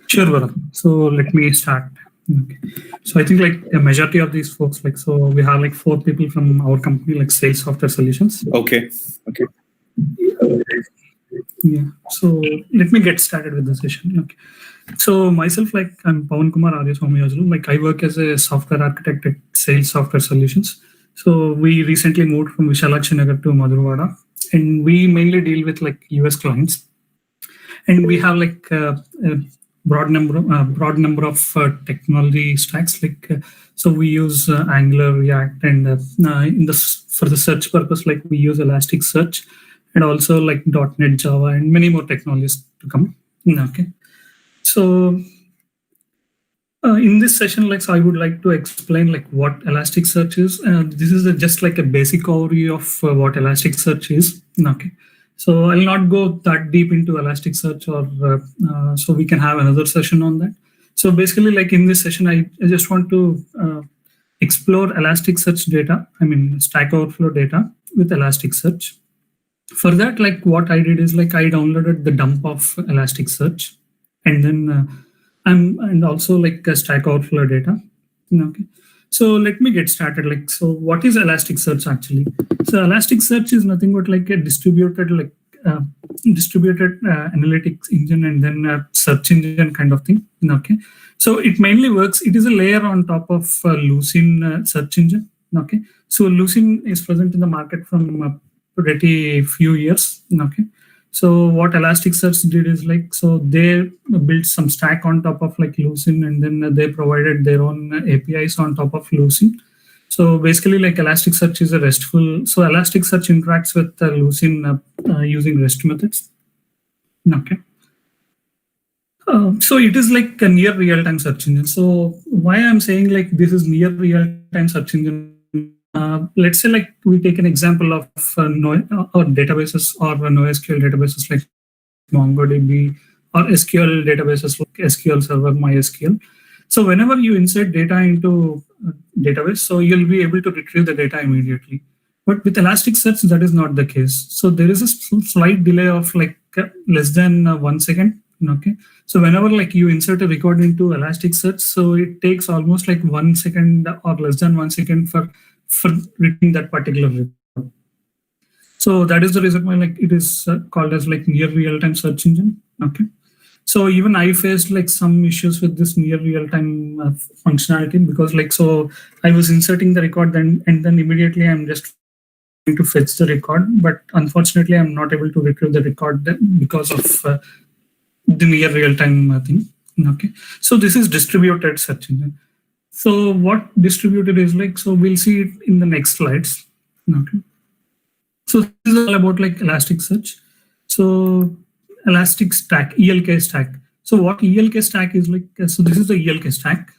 Sure, Bharat. So let me start. Okay. So I think like a majority of these folks, like so we have like four people from our company, like Sales Software Solutions. Okay. Okay. Yeah. So let me get started with the session. Okay. So myself, like I'm Pavan Kumar Aryaswamy. Like I work as a software architect at Sales Software Solutions. So we recently moved from Vishalakshinagar to Madhurwada, and we mainly deal with like US clients, and we have like a broad number of technology stacks. Like so, we use Angular, React, and for the search purpose, like we use Elasticsearch, and also like .NET, Java, and many more technologies to come. Okay, so in this session, like, so I would like to explain like what Elasticsearch is. This is just like a basic overview of what Elasticsearch is. Okay, so I'll not go that deep into Elasticsearch, or so we can have another session on that. So basically, like in this session, I just want to explore Elasticsearch data. I mean, Stack Overflow data with Elasticsearch. For that, like what I did is like I downloaded the dump of Elasticsearch, and then and also like Stack Overflow data. Okay, so let me get started. Like, so what is Elasticsearch actually? So Elasticsearch is nothing but like a uh, distributed analytics engine, and then a search engine kind of thing. Okay, so it mainly works. It is a layer on top of Lucene search engine. Okay, so Lucene is present in the market from pretty few years. Okay, so what Elasticsearch did is like, so they built some stack on top of like Lucene, and then they provided their own APIs on top of Lucene. So basically, like Elasticsearch is a RESTful. So Elasticsearch interacts with Lucene using REST methods. Okay. So it is like a near real-time search engine. So why I'm saying like this is near real-time search engine? Let's say like we take an example of or databases or NoSQL databases like MongoDB, or SQL databases like SQL Server, MySQL. So whenever you insert data into database, so you'll be able to retrieve the data immediately. But with Elasticsearch, that is not the case. So there is a slight delay of like less than 1 second. Okay. So whenever like you insert a record into Elasticsearch, so it takes almost like 1 second or less than 1 second for reading that particular record. So that is the reason why like it is called as like near real-time search engine. Okay. So even I faced like some issues with this near real-time functionality, because like, so I was inserting the record, then and then immediately I'm just going to fetch the record, but unfortunately I'm not able to retrieve the record because of the near real-time thing. Okay, so this is distributed search engine. So what distributed is like, so we'll see it in the next slides. Okay, so this is all about like Elasticsearch. So Elastic Stack, ELK stack. So what ELK stack is like? So this is the ELK stack.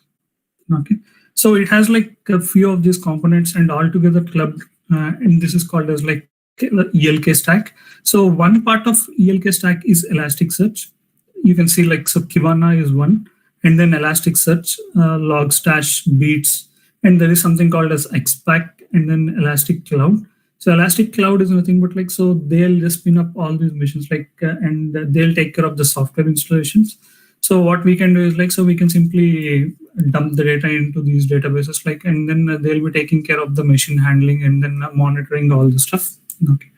Okay, so it has like a few of these components and all together clubbed, and this is called as like the ELK stack. So one part of ELK stack is Elasticsearch. You can see like, so Kibana is one, and then Elasticsearch, Logstash, Beats, and there is something called as XPack, and then Elastic Cloud. So Elastic Cloud is nothing but like, so they'll just spin up all these machines, like, and they'll take care of the software installations. So what we can do is like, so we can simply dump the data into these databases, like, and then they'll be taking care of the machine handling and then monitoring all the stuff. Okay.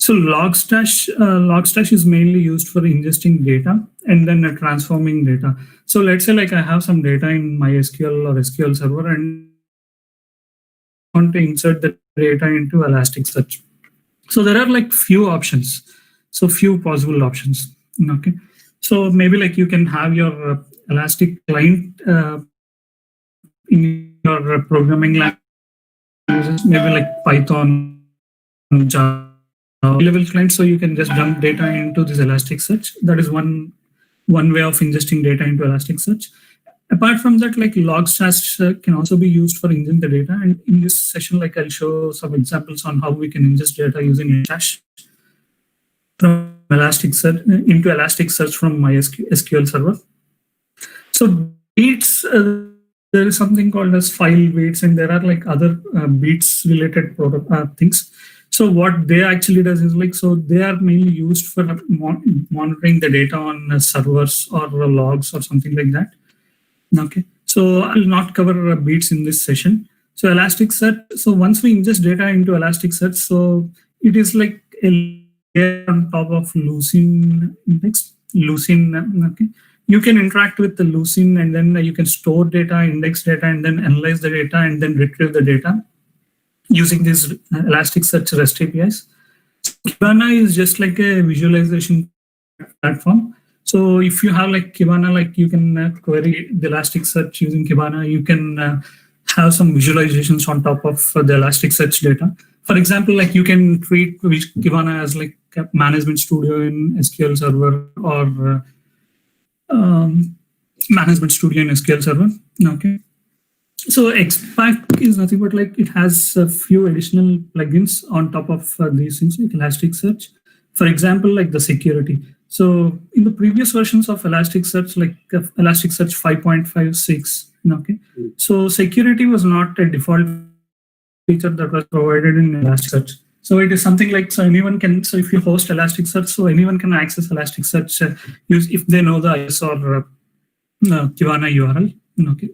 So Logstash is mainly used for ingesting data and then transforming data. So let's say like I have some data in MySQL or SQL Server, and I want to insert the data into Elasticsearch. So there are like few options. So few possible options. Okay. So maybe like you can have your Elastic client in your programming languages, maybe like Python, Java level client. So you can just dump data into this Elasticsearch. That is one way of ingesting data into Elasticsearch. Apart from that, like Logstash can also be used for ingesting the data. And in this session, like I'll show some examples on how we can ingest data using Logstash from Elasticsearch into Elasticsearch from MySQL Server. So Beats, there is something called as file Beats, and there are like other Beats related things. So what they actually does is like, so they are mainly used for monitoring the data on servers or logs or something like that. Okay. So I'll not cover beats in this session. So Elasticsearch. So once we ingest data into Elasticsearch, so it is like a layer on top of Lucene index. Lucene. Okay. You can interact with the Lucene, and then you can store data, index data, and then analyze the data, and then retrieve the data using these Elasticsearch REST APIs. Kibana is just like a visualization platform. So if you have like Kibana, like you can query the Elasticsearch using Kibana, you can have some visualizations on top of the Elasticsearch data. For example, like you can treat Kibana as like a management studio in SQL Server, or management studio in SQL Server. Okay. So Xpack is nothing but like it has a few additional plugins on top of these things like Elasticsearch. For example, like the security. So in the previous versions of Elasticsearch, like Elasticsearch 5.56, okay. So security was not a default feature that was provided in Elasticsearch. So it is something like, so anyone can, so if you host Elasticsearch, so anyone can access Elasticsearch use if they know the IS or Kibana URL. Okay.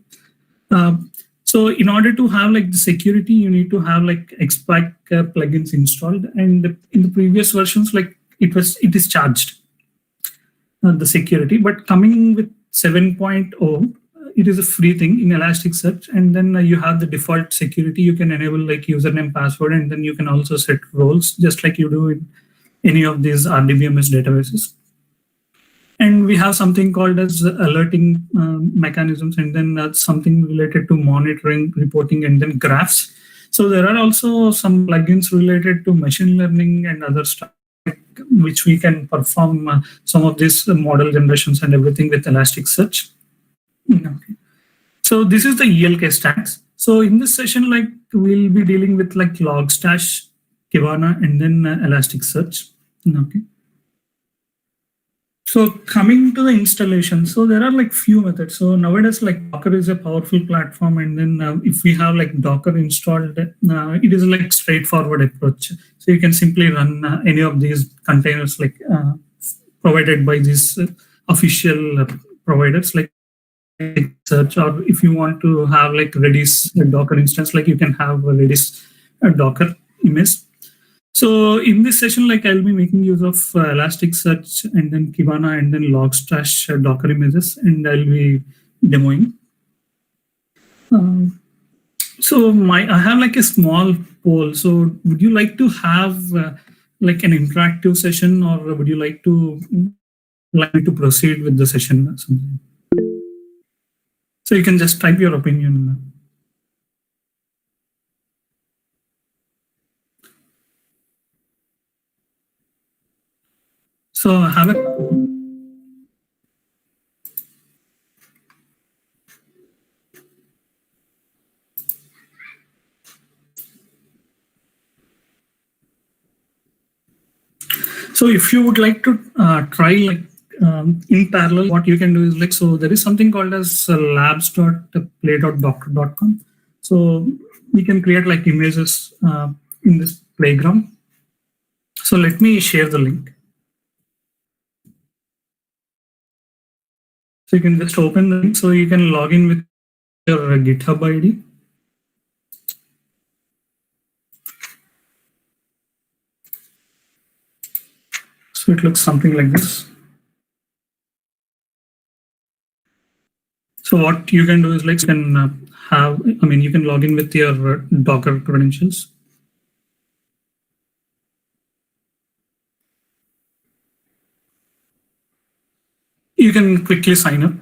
So in order to have like the security, you need to have like Xpack plugins installed. And in the previous versions, like it is charged the security. But coming with 7.0, it is a free thing in Elasticsearch. And then you have the default security. You can enable like username, password, and then you can also set roles just like you do in any of these RDBMS databases. And we have something called as alerting mechanisms, and then something related to monitoring, reporting, and then graphs. So there are also some plugins related to machine learning and other stuff, which we can perform some of these model generations and everything with Elasticsearch. Okay. So this is the ELK stacks. So in this session, like we'll be dealing with like Logstash, Kibana, and then Elasticsearch. Okay. So coming to the installation, so there are like few methods. So nowadays, like Docker is a powerful platform, and then if we have like Docker installed, it is like straightforward approach. So you can simply run any of these containers like provided by these official providers like Search, or if you want to have like Redis Docker instance, like you can have a Redis Docker image. So in this session, like I'll be making use of Elasticsearch and then Kibana and then Logstash Docker images, and I'll be demoing. So I have like a small poll. So would you like to have like an interactive session, or would you like me to proceed with the session or something? So you can just type your opinion. So have a So if you would like to try like in parallel, what you can do is like, so there is something called as labs.play.docker.com. So we can create like images in this playground. So let me share the link. So you can just open the link. So you can log in with your GitHub ID. So it looks something like this. So what you can do is like you can you can log in with your Docker credentials. You can quickly sign up.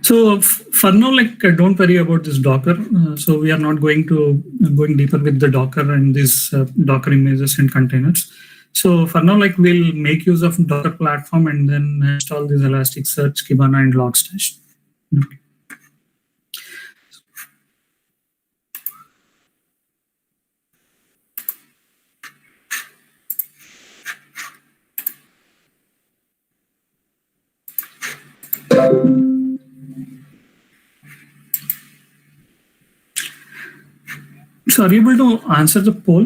So for now, like don't worry about this Docker. So we are not going deeper with the Docker and these Docker images and containers. So for now, like we'll make use of Docker platform and then install this Elasticsearch, Kibana, and Logstash. Okay. So are you able to answer the poll?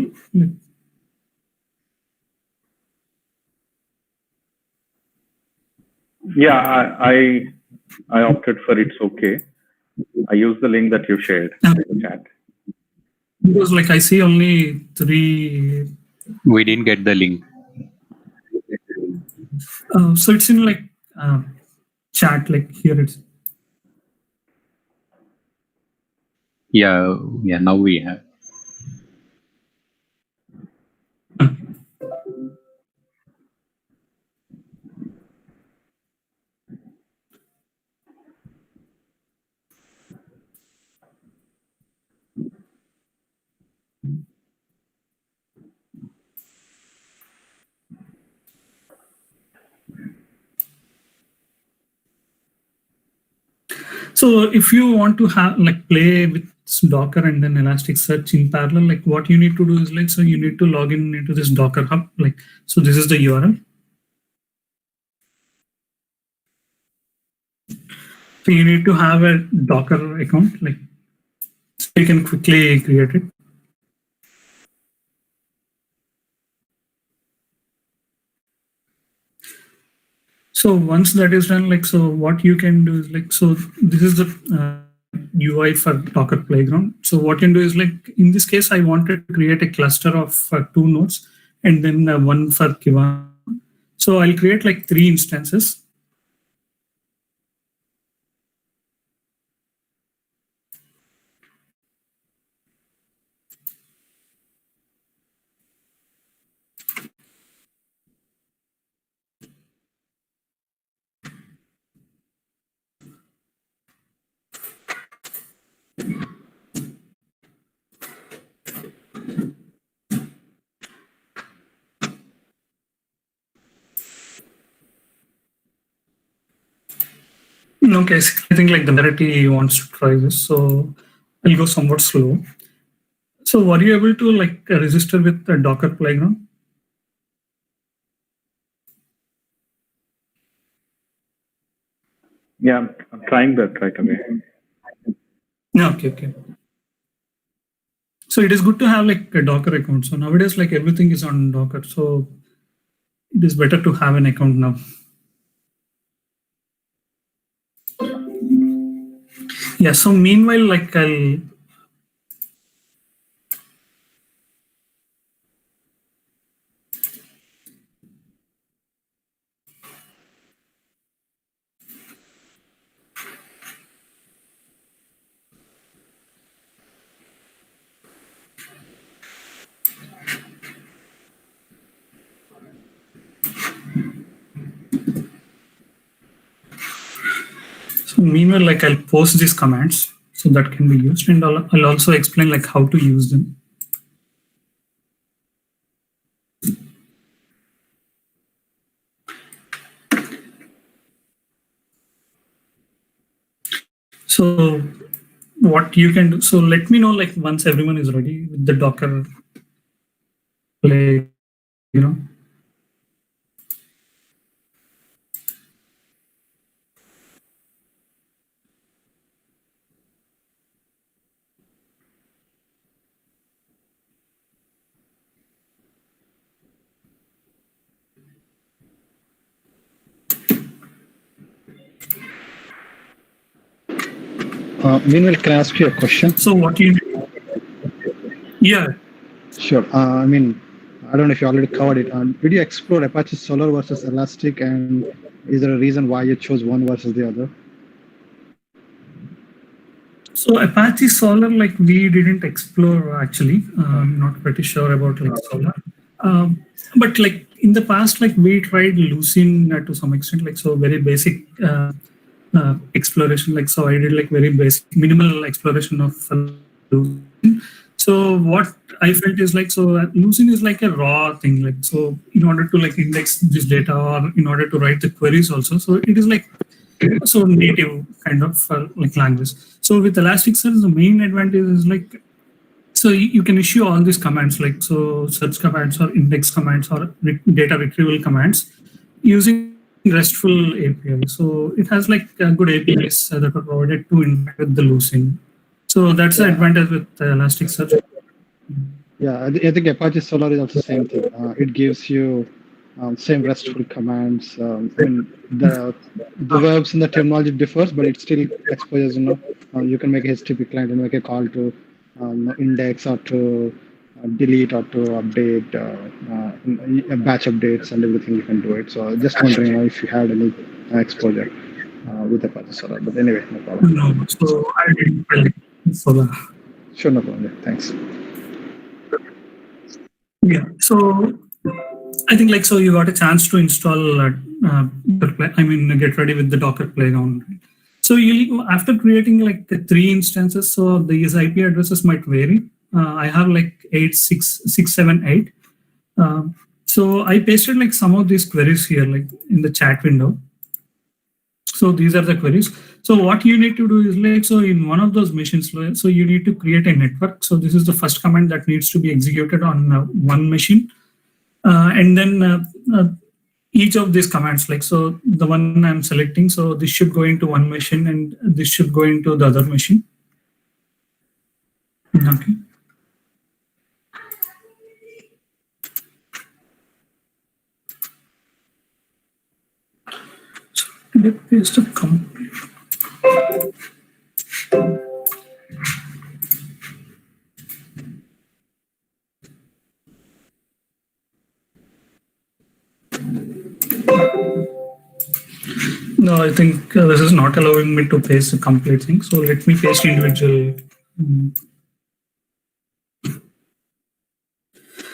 Yeah, I opted for it's okay. I use the link that you shared in the chat. Because like I see only 3. We didn't get the link. So it's in like chat, like here it's. Yeah, now we have. So if you want to have like play with Docker and then Elasticsearch in parallel, like what you need to do is like, so you need to log in into this Docker hub. Like, so this is the URL. So you need to have a Docker account, like so you can quickly create it. So once that is done, like, so what you can do is like, so this is the UI for Docker Playground. So what you can do is like, in this case, I wanted to create a cluster of 2 nodes and then one for Kiva. So I'll create like 3 instances. Okay, I think like the majority wants to try this, so I'll go somewhat slow. So were you able to like register with the Docker Playground? Yeah, I'm trying that right away. Okay. So it is good to have like a Docker account. So nowadays, like everything is on Docker. So it is better to have an account now. Yeah, so meanwhile, like I'll. So meanwhile, like I'll post these commands so that can be used, and I'll also explain like how to use them. So what you can do, so let me know like once everyone is ready with the Docker play, Meanwhile, can I ask you a question? So what you, yeah. Sure. I mean, I don't know if you already covered it. Did you explore Apache Solar versus Elastic, and is there a reason why you chose one versus the other? So Apache Solar, like we didn't explore actually. I'm not pretty sure about like Solar. But like in the past, like we tried Lucene to some extent, like so very basic exploration. Like so I did like very basic minimal exploration of Lucene. So what I felt is like, so Lucene is like a raw thing. Like, so in order to like index this data or in order to write the queries also, so it is like, so native kind of like language. So with Elasticsearch, the main advantage is like, so you can issue all these commands like, so search commands or index commands or data retrieval commands using RESTful API. So it has like good APIs that are provided to interact with the Lucene. So that's the advantage with Elasticsearch. Yeah, I think Apache Solar is also the same thing. It gives you same RESTful commands. I mean, the verbs and the terminology differs, but it still exposes. You can make a HTTP client and make a call to index or to delete or to update, batch updates and everything. You can do it. So just wondering if you had any exposure with Apache Solar. But anyway, no problem. No, so I didn't build it for the. Sure, no problem. Yeah, thanks. Yeah. So I think so you got a chance to install get ready with the Docker playground. So you after creating the 3 instances, so these IP addresses might vary. I have 86678. So I pasted some of these queries here in the chat window. So these are the queries. So what you need to do is so in one of those machines, so you need to create a network. So this is the first command that needs to be executed on one machine. And then each of these commands, so the one I'm selecting, so this should go into one machine and this should go into the other machine. Okay. So let me paste a complete. No, I think this is not allowing me to paste the complete thing. So let me paste individual.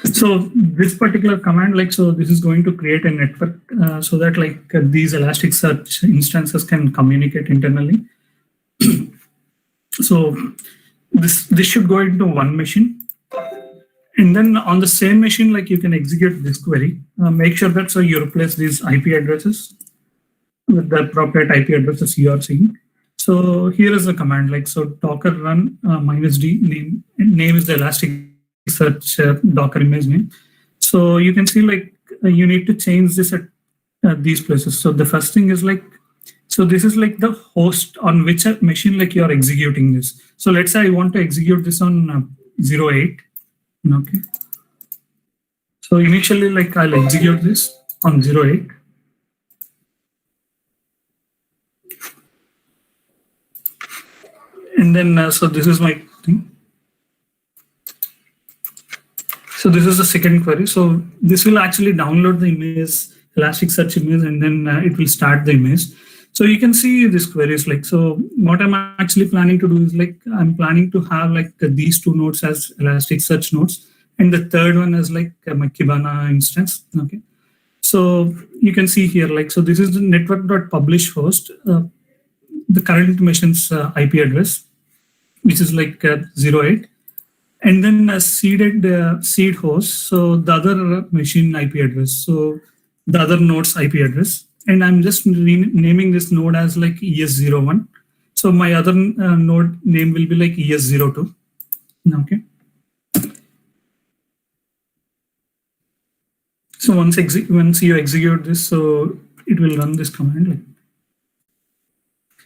So this particular command, so this is going to create a network so that these Elasticsearch instances can communicate internally. So this should go into one machine. And then on the same machine, you can execute this query. Make sure that so you replace these IP addresses with the appropriate IP addresses you are seeing. So here is the command, so docker run -d name is the Elasticsearch Docker image name. So you can see you need to change this at these places. So the first thing is so this is the host on which machine you are executing this. So let's say I want to execute this on 08. Okay. So initially I'll execute this on 08. And then so this is my thing. So this is the second query. So this will actually download the image, Elasticsearch image, and then it will start the image. So you can see this queries so what I'm actually planning to do is I'm planning to have these two nodes as Elasticsearch nodes, and the third one is my Kibana instance. Okay. So you can see here so this is the network.publish host, the current machine's IP address, which is 08. And then a seed host, so the other machine IP address, so the other node's IP address, and I'm just naming this node as ES01. So my other node name will be ES02. Okay. So once you execute this, so it will run this command.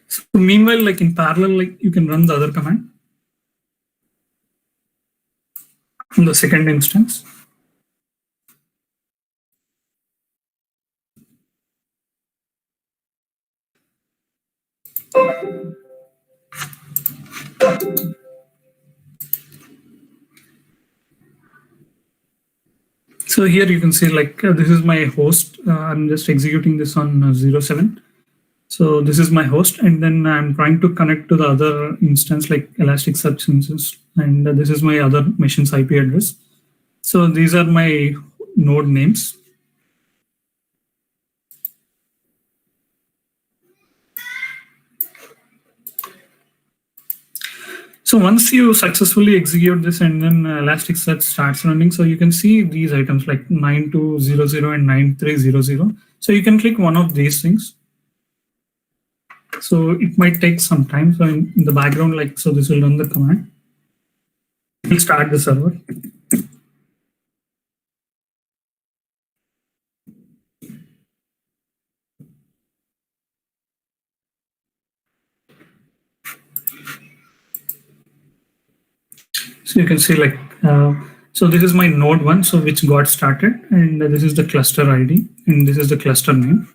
So meanwhile, in parallel, you can run the other command on the second instance. So here you can see this is my host. I'm just executing this on 07. So this is my host, and then I'm trying to connect to the other instance Elasticsearch instance, and this is my other machine's IP address. So these are my node names. So once you successfully execute this and then Elasticsearch starts running, so you can see these items 9200 and 9300. So you can click one of these things. So it might take some time. So in the background, so this will run the command. It will start the server. So you can see So this is my node 1, so which got started, and this is the cluster ID, and this is the cluster name.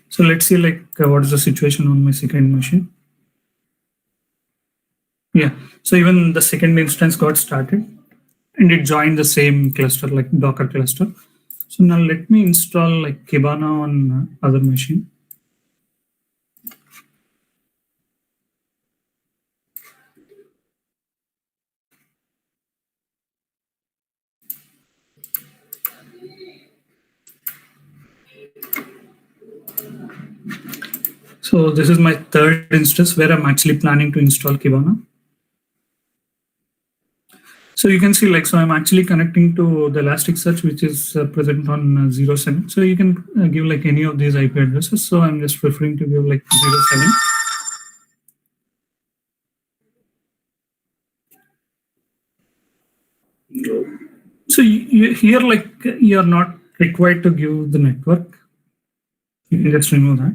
So let's see like what is the situation on my second machine. Yeah, so even the second instance got started, and it joined the same cluster, like Docker cluster. So now let me install like Kibana on other machine. So this is my third instance where I'm actually planning to install Kibana. So you can see like, so I'm actually connecting to the Elasticsearch, which is present on 07. So you can give like any of these IP addresses. So I'm just preferring to give like 07. So here, like you're not required to give the network. You can just remove that.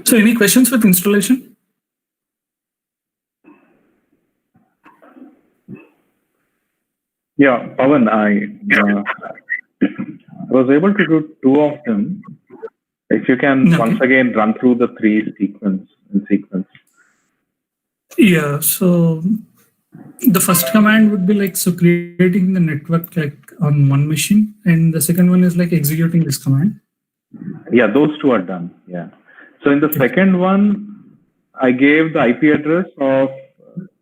So any questions with installation? Yeah, Pavan, I was able to do 2 of them. If you can once again run through the 3 in sequence. Yeah, so the first command would be like, so creating the network like on one machine, and the second one is like executing this command. Yeah, those 2 are done. Yeah. So in the second one, I gave the IP address of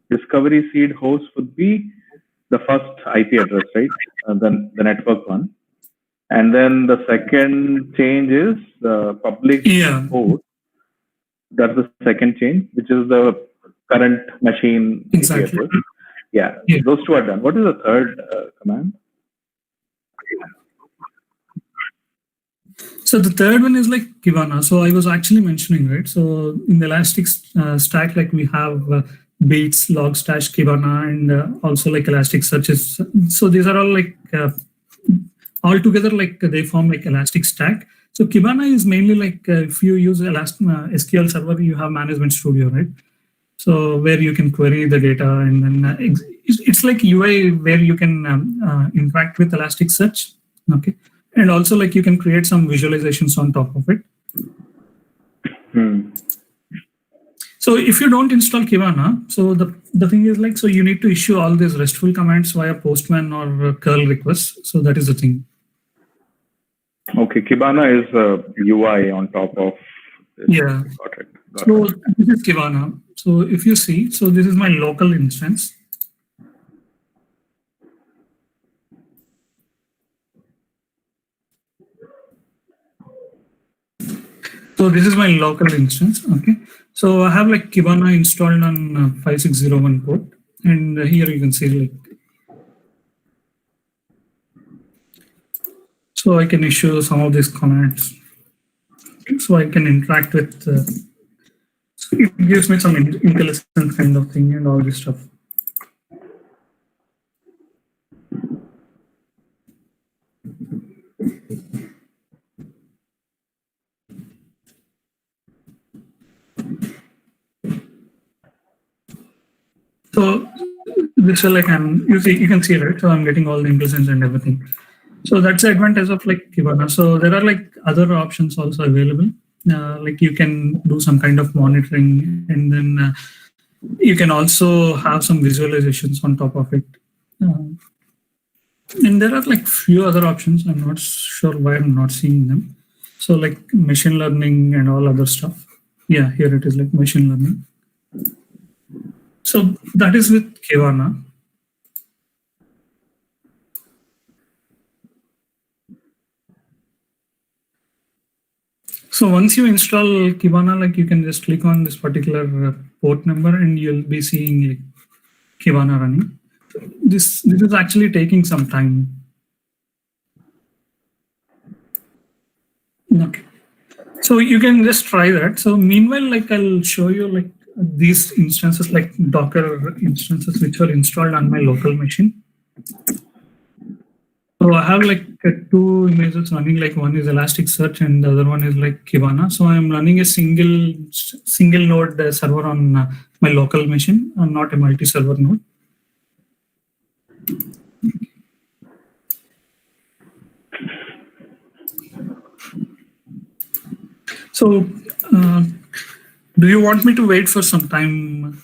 discovery seed host would be the first IP address, right? Then the network one. And then the second change is the public host. That's the second change, which is the current machine IP address. Yeah, those 2 are done. What is the third command? So the third one is like Kibana. So I was actually mentioning, right? So in the Elastic stack, like we have Beats, Logstash, Kibana, and also like Elasticsearch is. So these are all like all together, like they form like Elastic Stack. So Kibana is mainly like if you use SQL Server, you have Management Studio, right? So where you can query the data, and then it's like UI where you can interact with Elasticsearch. Okay. And also like you can create some visualizations on top of it. So if you don't install Kibana, so the thing is like, so you need to issue all these RESTful commands via Postman or curl requests. So that is the thing. Okay, Kibana is a UI on top of this. Yeah. Got it. So this is Kibana. So if you see, so this is my local instance. So this is my local instance. Okay. So I have like Kibana installed on 5601 port, and here you can see like. So I can issue some of these commands. So I can interact with. So it gives me some intelligent kind of thing and all this stuff. So this is like you can see, right? So I'm getting all the implicits and everything. So that's the advantage of like Kibana. So there are like other options also available. Like you can do some kind of monitoring, and then you can also have some visualizations on top of it. And there are like few other options. I'm not sure why I'm not seeing them. So like machine learning and all other stuff. Yeah, here it is like machine learning. So that is with Kibana. So once you install Kibana, like you can just click on this particular port number and you'll be seeing like Kibana running. This is actually taking some time. Okay. So you can just try that. So meanwhile, like I'll show you like these instances, like Docker instances, which are installed on my local machine. So I have like two images running. Like one is Elasticsearch and the other one is like Kibana. So I'm running a single node server on my local machine, and not a multi-server node. So, do you want me to wait for some time?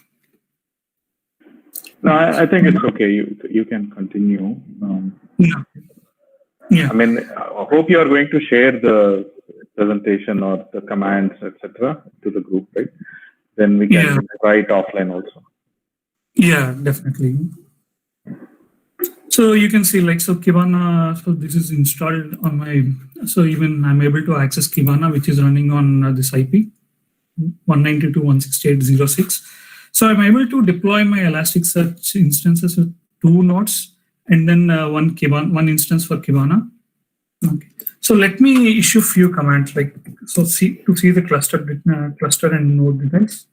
No, I think it's okay. You can continue. Yeah. Yeah. I mean, I hope you are going to share the presentation or the commands, etc., to the group, right? Then we can try it offline also. Yeah, definitely. So you can see like, so Kibana, so this is installed on my, so even I'm able to access Kibana, which is running on this IP 192.168.0.6. So I'm able to deploy my Elasticsearch instances with two nodes and then one instance for Kibana. Okay. So let me issue few commands like, so see the cluster and node details.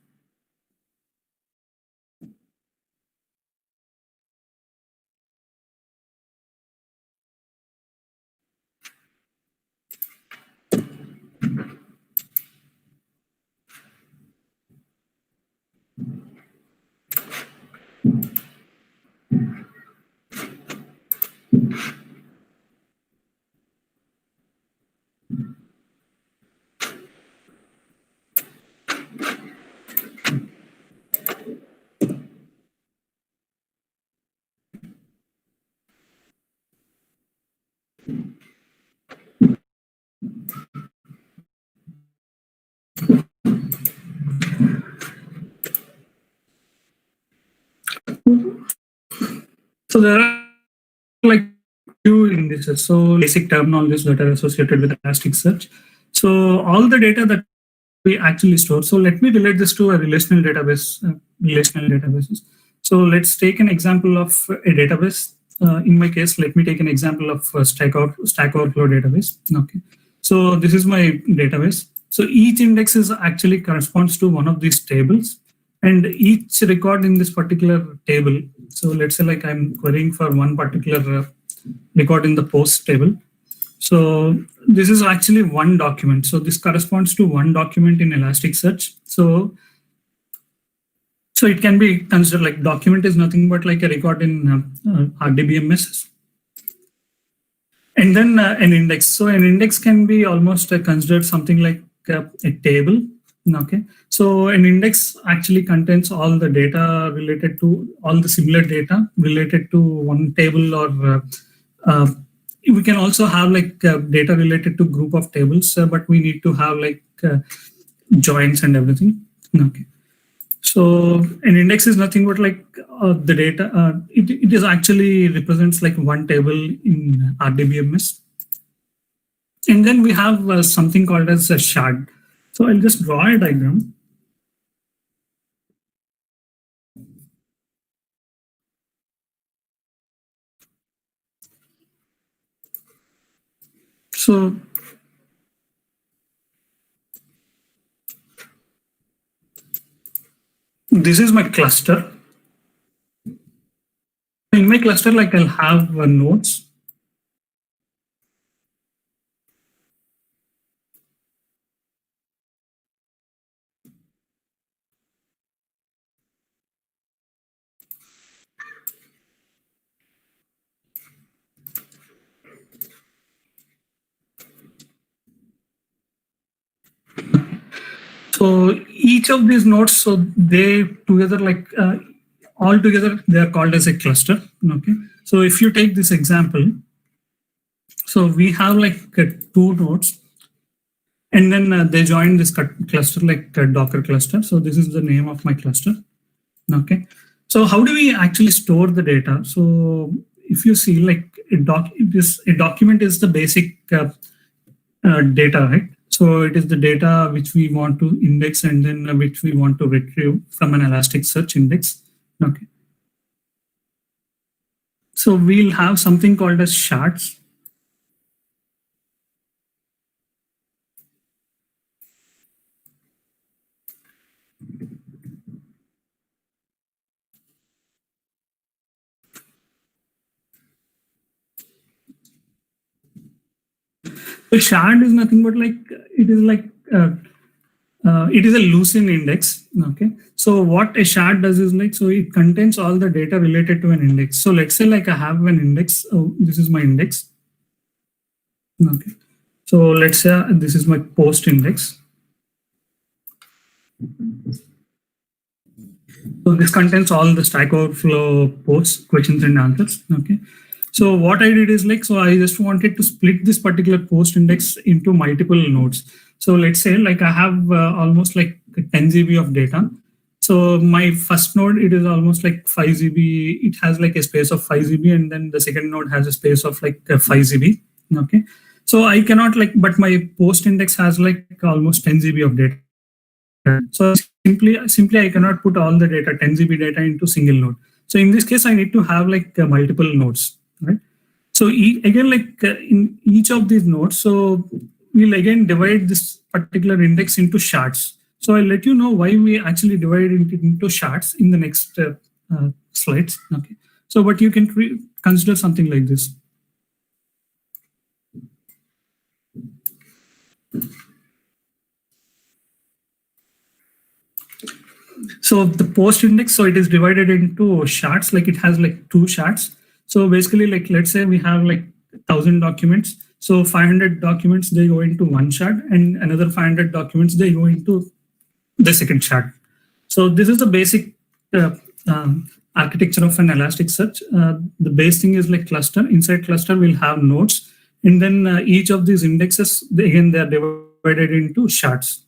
So there are like few indices, so basic terminologies that are associated with Elasticsearch. So all the data that we actually store. So let me relate this to a relational database, relational databases. So let's take an example of a database. In my case, let me take an example of Stack Overflow database. Okay. So this is my database. So each index is actually corresponds to one of these tables, and each record in this particular table. So let's say like I'm querying for one particular record in the post table. So this is actually one document. So this corresponds to one document in Elasticsearch. So it can be considered like document is nothing but like a record in RDBMS. And then an index. So an index can be almost considered something like a table. Okay. So an index actually contains all the data related to all the similar data related to one table, or we can also have like data related to group of tables, but we need to have like joins and everything. Okay. So an index is nothing but like the data. It is actually represents like one table in RDBMS. And then we have something called as a shard. So I'll just draw a diagram. So this is my cluster. In my cluster, like I'll have nodes. So each of these nodes, so they together like all together, they are called as a cluster. Okay. So if you take this example, so we have like two nodes, and then they join this cluster like a Docker cluster. So this is the name of my cluster. Okay. So how do we actually store the data? So if you see like a document is the basic data, right? So it is the data which we want to index and then which we want to retrieve from an Elasticsearch index. Okay. So we'll have something called as shards. So shard is nothing but like it is like it is a loosened index. Okay. So what a shard does is like, so it contains all the data related to an index. So let's say like I have an index. Oh, this is my index. Okay. So let's say this is my post index. So this contains all the Stack Overflow posts, questions and answers. Okay. So what I did is like, so I just wanted to split this particular post index into multiple nodes. So let's say like I have almost like 10 GB of data. So my first node, it is almost like 5 GB. It has like a space of 5 GB, and then the second node has a space of like 5 GB. Okay. So I cannot like, but my post index has like almost 10 GB of data. So simply I cannot put all the data, 10 GB data into single node. So in this case, I need to have like multiple nodes, right? So again, like in each of these nodes, so we'll again divide this particular index into shards. So I'll let you know why we actually divide it into shards in the next slides. Okay. So, but you can consider something like this. So the post index, so it is divided into shards, like it has like 2 shards. So basically, like let's say we have like 1,000 documents. So 500 documents, they go into one shard, and another 500 documents, they go into the second shard. So this is the basic architecture of an Elasticsearch. The base thing is like cluster. Inside cluster, we'll have nodes. And then each of these indexes, again, they're divided into shards.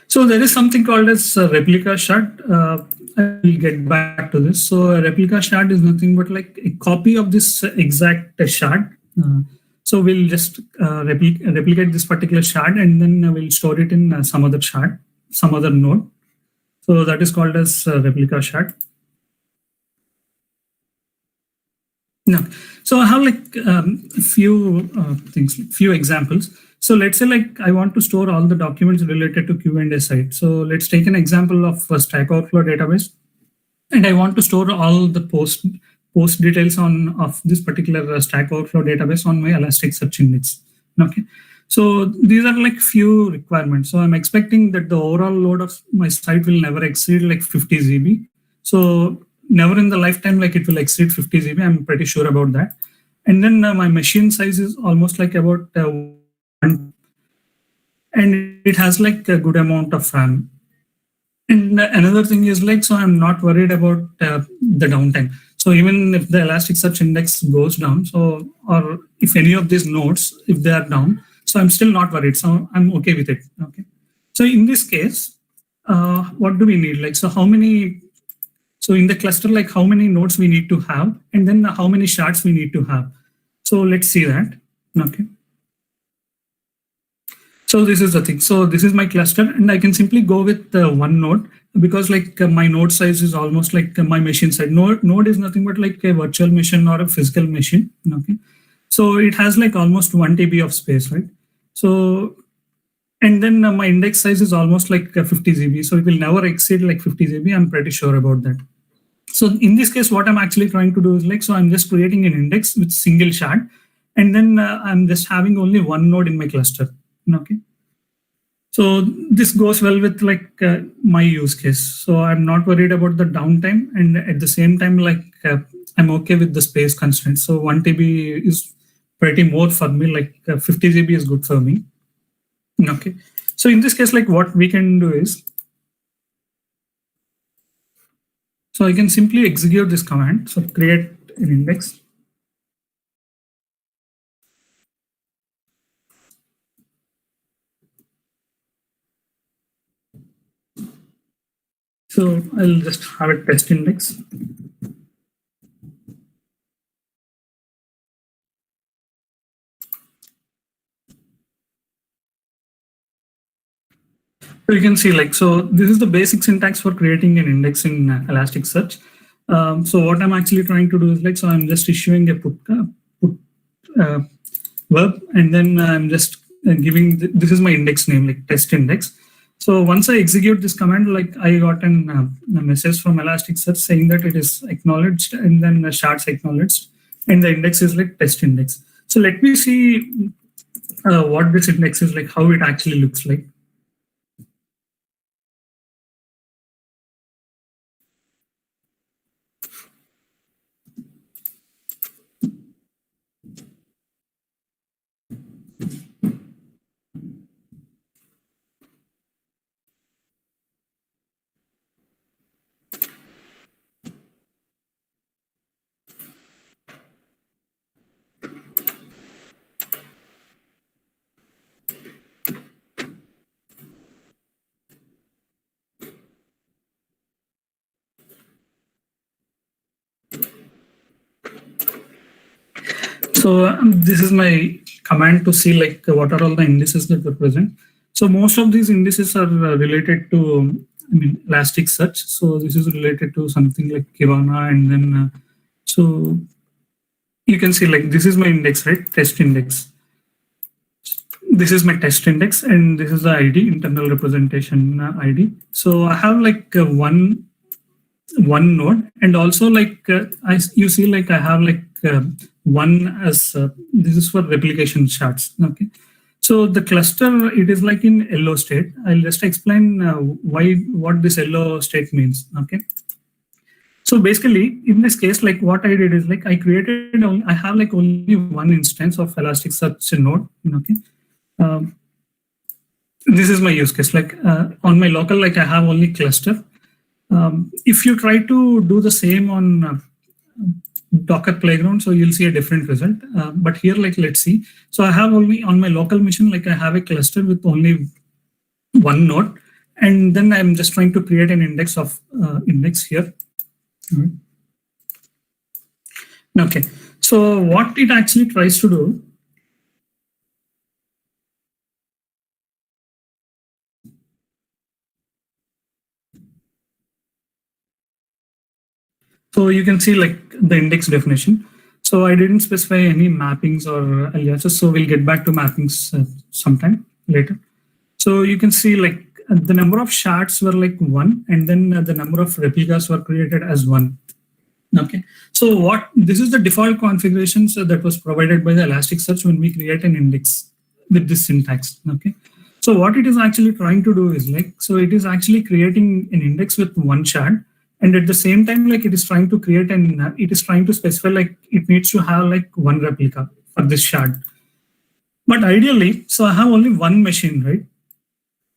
So there is something called as a replica shard. I will get back to this. So a replica shard is nothing but like a copy of this exact shard. So we'll just replicate this particular shard, and then we'll store it in some other shard, some other node. So that is called as replica shard. No. So I have like a few things, few examples. So let's say like I want to store all the documents related to Q&A site. So let's take an example of a Stack Overflow database, and I want to store all the post details of this particular Stack Overflow database on my Elasticsearch index. Okay. So these are like few requirements. So I'm expecting that the overall load of my site will never exceed like 50 GB. So never in the lifetime like it will exceed 50 GB. I'm pretty sure about that. And then my machine size is almost like about 1, and it has like a good amount of RAM. And another thing is like, so I'm not worried about the downtime. So even if the Elasticsearch index goes down, so or if any of these nodes, if they are down, so I'm still not worried. So I'm okay with it. Okay. So in this case, what do we need? Like, so how many? So in the cluster, like how many nodes we need to have, and then how many shards we need to have. So let's see that. Okay. So this is the thing. So this is my cluster, and I can simply go with one node, because like my node size is almost like my machine size. Node is nothing but like a virtual machine or a physical machine. Okay. So it has like almost 1 TB of space, right? So, and then my index size is almost like 50 GB. So it will never exceed like 50 GB. I'm pretty sure about that. So in this case, what I'm actually trying to do is like, so I'm just creating an index with single shard, and then I'm just having only one node in my cluster. Okay. So this goes well with like my use case. So I'm not worried about the downtime, and at the same time, like I'm okay with the space constraints. So 1 TB is pretty more for me, like 50 GB is good for me. Okay. So in this case, like what we can do is, so I can simply execute this command. So create an index. So I'll just have a test index. So you can see like, so this is the basic syntax for creating an index in Elasticsearch. So what I'm actually trying to do is like, so I'm just issuing a put verb, and then I'm just giving, this is my index name, like test index. So once I execute this command, like I got a message from Elasticsearch saying that it is acknowledged, and then the shards acknowledged, and the index is like test index. So let me see what this index is like, how it actually looks like. So this is my command to see like what are all the indices that were present. So most of these indices are related to, Elasticsearch. So this is related to something like Kibana, and then so you can see like this is my index, right? Test index. This is my test index, and this is the ID, internal representation ID. So I have like one node, and also like you see like I have like one as this is for replication charts. Okay, so the cluster, it is like in yellow state. I'll just explain what this yellow state means. Okay, so basically in this case, like what I did is like I created I have like only one instance of Elasticsearch node. Okay, this is my use case. Like on my local, like I have only cluster. If you try to do the same on Docker Playground, so you'll see a different result. But here, like, let's see. So I have only on my local machine, like I have a cluster with only one node, and then I'm just trying to create an index of index here. Okay. So what it actually tries to do. So you can see like the index definition. So I didn't specify any mappings or aliases. So we'll get back to mappings sometime later. So you can see like the number of shards were like 1, and then the number of replicas were created as 1. Okay. So this is the default configurations that was provided by the Elasticsearch when we create an index with this syntax. Okay. So what it is actually trying to do is like, so it is actually creating an index with one shard. And at the same time, like it is trying to create it is trying to specify like it needs to have like one replica for this shard. But ideally, so I have only one machine, right?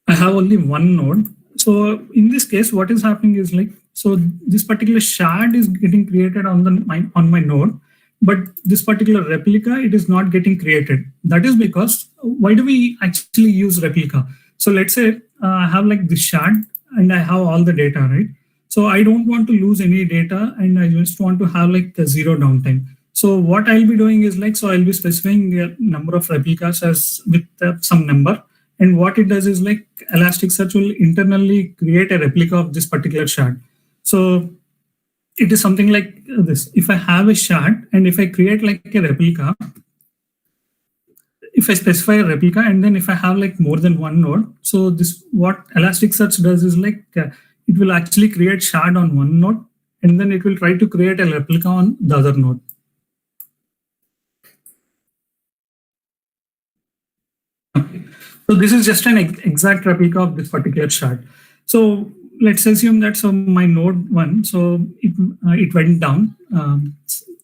I have only one node. So in this case, what is happening is like, so this particular shard is getting created on my node, but this particular replica, it is not getting created. That is because why do we actually use replica? So let's say I have like this shard and I have all the data, right? So I don't want to lose any data, and I just want to have like a zero downtime. So what I'll be doing is like, so I'll be specifying a number of replicas as with some number. And what it does is like Elasticsearch will internally create a replica of this particular shard. So it is something like this. If I have a shard and if I create like a replica, if I specify a replica, and then if I have like more than one node, so this what Elasticsearch does is like it will actually create shard on one node, and then it will try to create a replica on the other node. So this is just an exact replica of this particular shard. So let's assume that so my node 1, so it went down.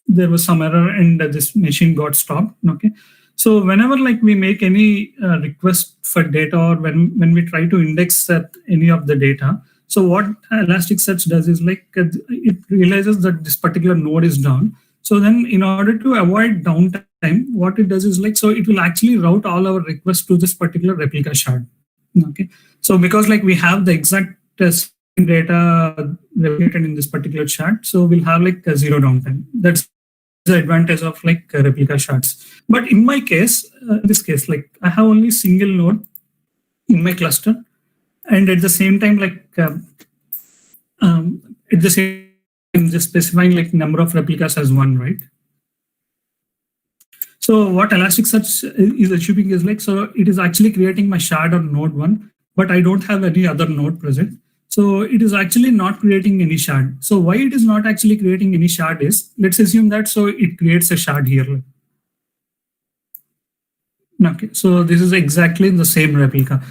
There was some error and this machine got stopped. Okay. So whenever like we make any request for data, or when we try to index any of the data, so what Elasticsearch does is like it realizes that this particular node is down. So then in order to avoid downtime, what it does is like, so it will actually route all our requests to this particular replica shard. Okay. So because like we have the exact data replicated in this particular shard, so we'll have like a zero downtime. That's the advantage of like replica shards. But in my case, in this case, like I have only single node in my cluster, and at the same time, like at the same time, just specifying like number of replicas as 1, right? So what Elasticsearch is achieving is like, so it is actually creating my shard on node 1, but I don't have any other node present. So it is actually not creating any shard. So why it is not actually creating any shard is, let's assume that, so it creates a shard here. Okay, so this is exactly the same replica.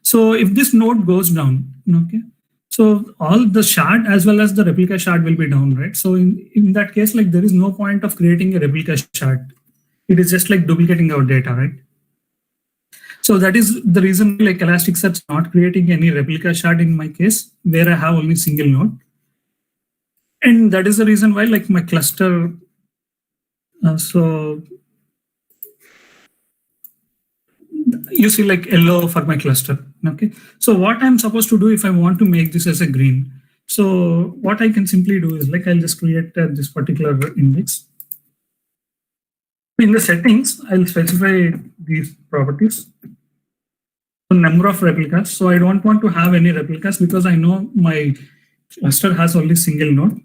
So if this node goes down, okay, so all the shard as well as the replica shard will be down, right? So in that case, like there is no point of creating a replica shard. It is just like duplicating our data, right? So that is the reason like Elasticsearch is not creating any replica shard in my case, where I have only single node. And that is the reason why like my cluster, so you see like yellow for my cluster. Okay. So what I'm supposed to do if I want to make this as a green. So what I can simply do is like, I'll just create this particular index. In the settings, I'll specify these properties. So number of replicas. So I don't want to have any replicas because I know my cluster has only single node.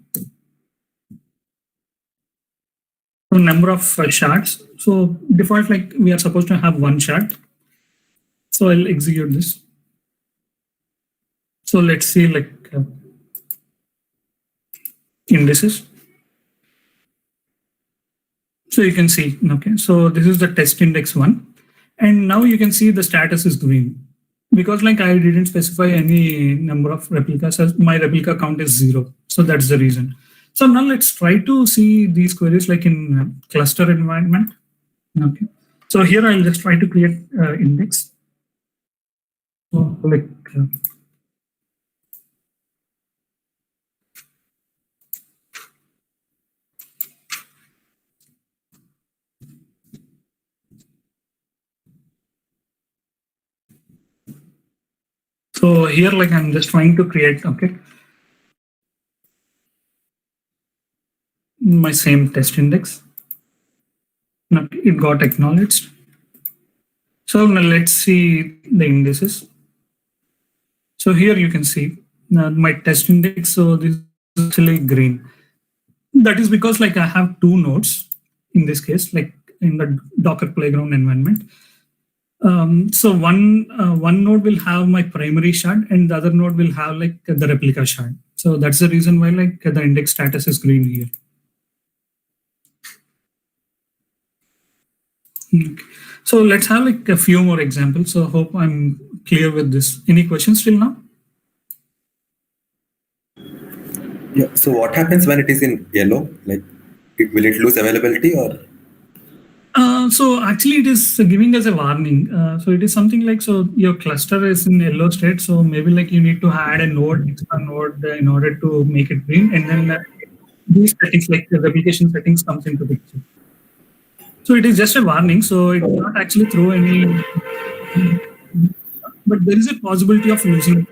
So number of shards. So default, like we are supposed to have one shard. So I'll execute this. So let's see like indices. So you can see, okay, so this is the test index 1. And now you can see the status is green because like I didn't specify any number of replicas, as my replica count is 0. So that's the reason. So now let's try to see these queries like in cluster environment. Okay. So here I'll just try to create index. So like so here like I'm just trying to create, okay, my same test index. Now it got acknowledged. So now let's see the indices. So here you can see my test index. So this is actually green. That is because like I have two nodes in this case, like in the Docker playground environment. So one node will have my primary shard and the other node will have like the replica shard. So that's the reason why like the index status is green here. Okay. So let's have like a few more examples. So hope I'm clear with this. Any questions till now? Yeah. So what happens when it is in yellow? Like, will it lose availability or? So actually it is giving us a warning. So it is something like, so your cluster is in yellow state. So maybe like you need to add a node, extra node in order to make it green. And then these settings like the replication settings comes into the picture. So it is just a warning. So it will not actually throw any, but there is a possibility of losing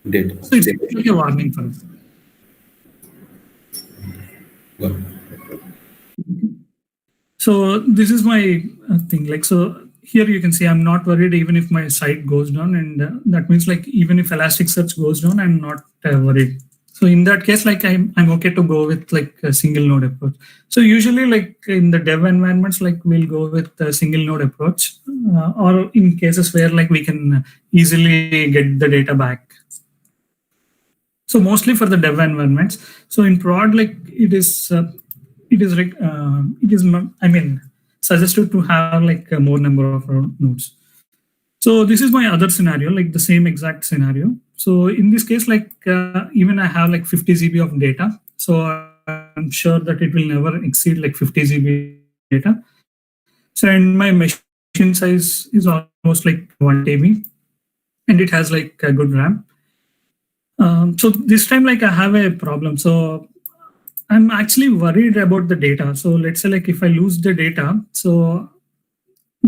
Data. So it's like a warning for us. Well, so this is my thing. Like, so here you can see I'm not worried even if my site goes down, and that means like even if Elasticsearch goes down, I'm not worried. So in that case, like I'm okay to go with like a single node approach. So usually like in the dev environments, like we'll go with a single node approach, or in cases where like we can easily get the data back. So mostly for the dev environments. So in prod, like it is I mean suggested to have like a more number of nodes. So this is my other scenario, like the same exact scenario. So in this case, like even I have like 50 GB of data. So I'm sure that it will never exceed like 50 GB data. So and my machine size is almost like 1 TB, and it has like a good RAM. So this time, like I have a problem. So I'm actually worried about the data. So let's say like if I lose the data, so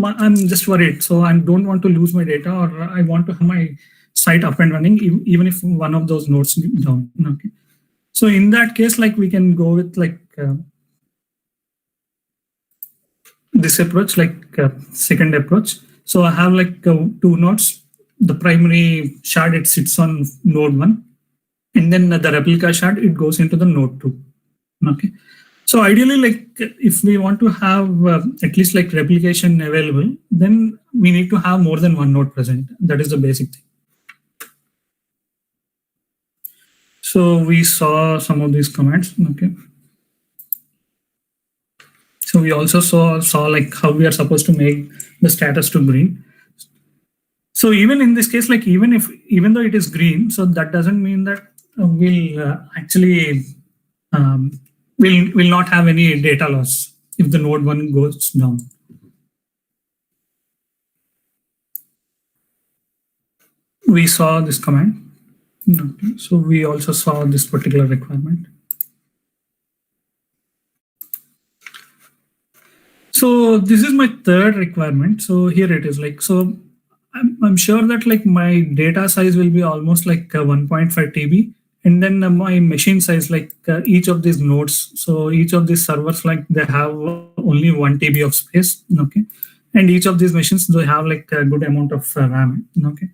I'm just worried. So I don't want to lose my data, or I want to have my site up and running, even if one of those nodes is down. Okay. So in that case, like we can go with like this approach, like second approach. So I have like two nodes. The primary shard, it sits on node 1, and then the replica shard, it goes into the node 2. Okay. So So ideally, like if we want to have at least like replication available, then we need to have more than one node present. That is the basic thing. So we saw some of these commands. Okay. So we also saw like how we are supposed to make the status to green. So even in this case, like even though it is green, so that doesn't mean that we'll actually will not have any data loss if the node 1 goes down. We saw this command. Okay. So we also saw this particular requirement. So this is my third requirement. So here it is like, so I'm sure that like my data size will be almost like 1.5 TB. And then my machine size, like each of these nodes, so each of these servers, like they have only 1 TB of space, okay? And each of these machines, they have like a good amount of RAM, okay?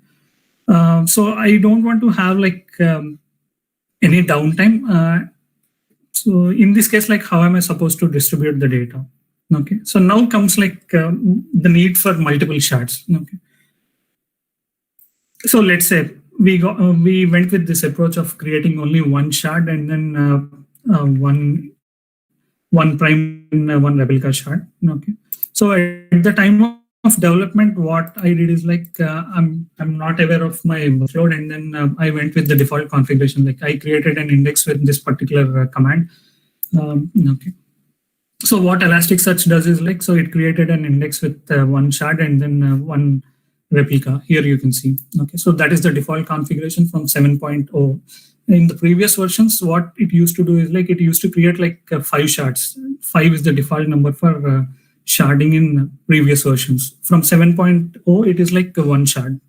So I don't want to have like any downtime. So in this case, like how am I supposed to distribute the data? Okay, so now comes like the need for multiple shards, okay? So let's say we went with this approach of creating only one shard and then one prime and one replica shard. Okay. So at the time of development, what I did is like I'm not aware of my workload, and then I went with the default configuration. Like I created an index with this particular command. Okay. So what Elasticsearch does is like, so it created an index with one shard and then one replica. Here you can see. Okay, so that is the default configuration from 7.0. In the previous versions, what it used to do is like it used to create like 5 shards. 5 is the default number for sharding in previous versions. From 7.0, it is like one shard.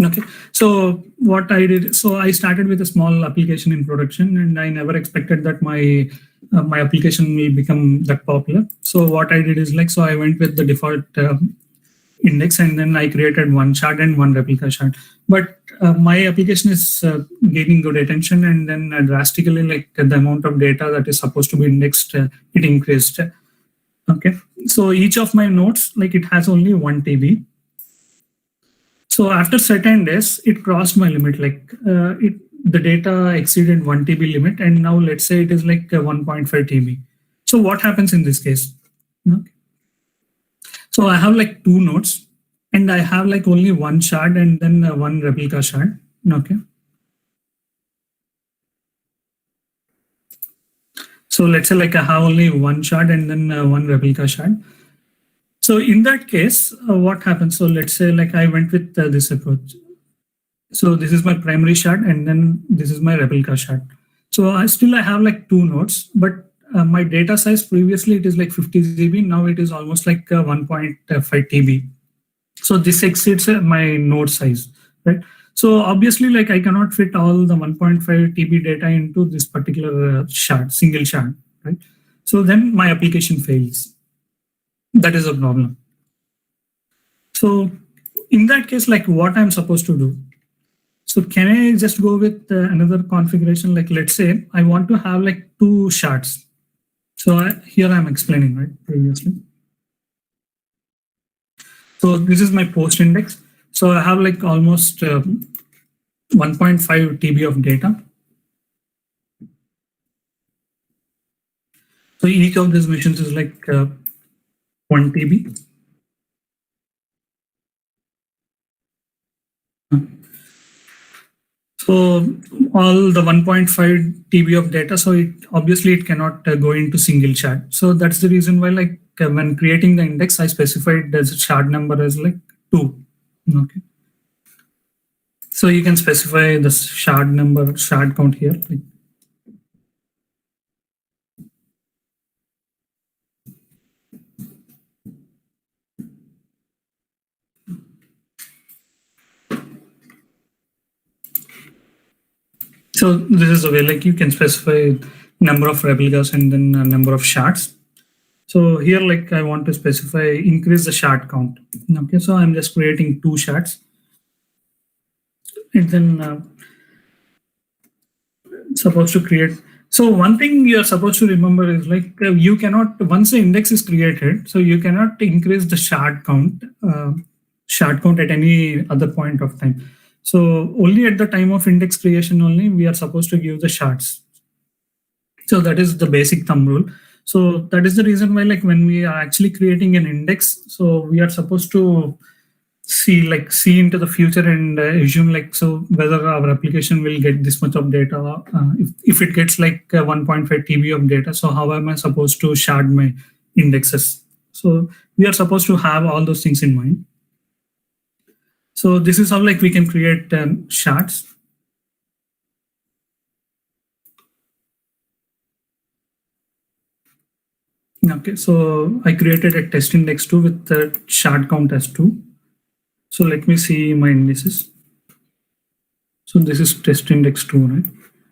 Okay, so what I did, so I started with a small application in production, and I never expected that my my application will become that popular. So what I did is like, so I went with the default index, and then I created one shard and one replica shard. But my application is gaining good attention, and then drastically, like the amount of data that is supposed to be indexed, it increased. Okay, so each of my nodes, like it has only 1 TB. So after certain days, it crossed my limit. Like the data exceeded 1 TB limit, and now let's say it is like 1.5 TB. So what happens in this case? Okay. So I have like 2 nodes, and I have like only one shard and then one replica shard. Okay. So let's say like I have only one shard and then one replica shard. So in that case, what happens? So let's say like I went with this approach. So this is my primary shard, and then this is my replica shard. So I have like 2 nodes, but my data size previously it is like 50 GB. Now it is almost like 1.5 TB. So this exceeds my node size, right? So obviously, like I cannot fit all the 1.5 TB data into this particular shard, single shard, right? So then my application fails. That is a problem. So in that case, like what I'm supposed to do? So can I just go with another configuration? Like let's say I want to have like 2 shards. So here I'm explaining, right, previously. So this is my post index. So I have like almost 1.5 TB of data. So each of these machines is like 1 TB. So all the 1.5 TB of data, so it obviously it cannot go into single shard. So that's the reason why, like when creating the index, I specified the shard number as like 2. Okay. So you can specify the shard number, shard count here. So this is the way, like you can specify number of replicas and then a number of shards. So here, like I want to specify increase the shard count. Okay, so I'm just creating 2 shards, and then supposed to create. So one thing you're supposed to remember is like you cannot, once the index is created, so you cannot increase the shard count at any other point of time. So only at the time of index creation only we are supposed to give the shards. So that is the basic thumb rule. So that is the reason why, like when we are actually creating an index, so we are supposed to see into the future and assume like, so whether our application will get this much of data. If it gets like 1.5 TB of data, so how am I supposed to shard my indexes? So we are supposed to have all those things in mind. So this is how like we can create shards. Okay, so I created a test index 2 with the shard count as 2. So let me see my indices. So this is test index 2, right?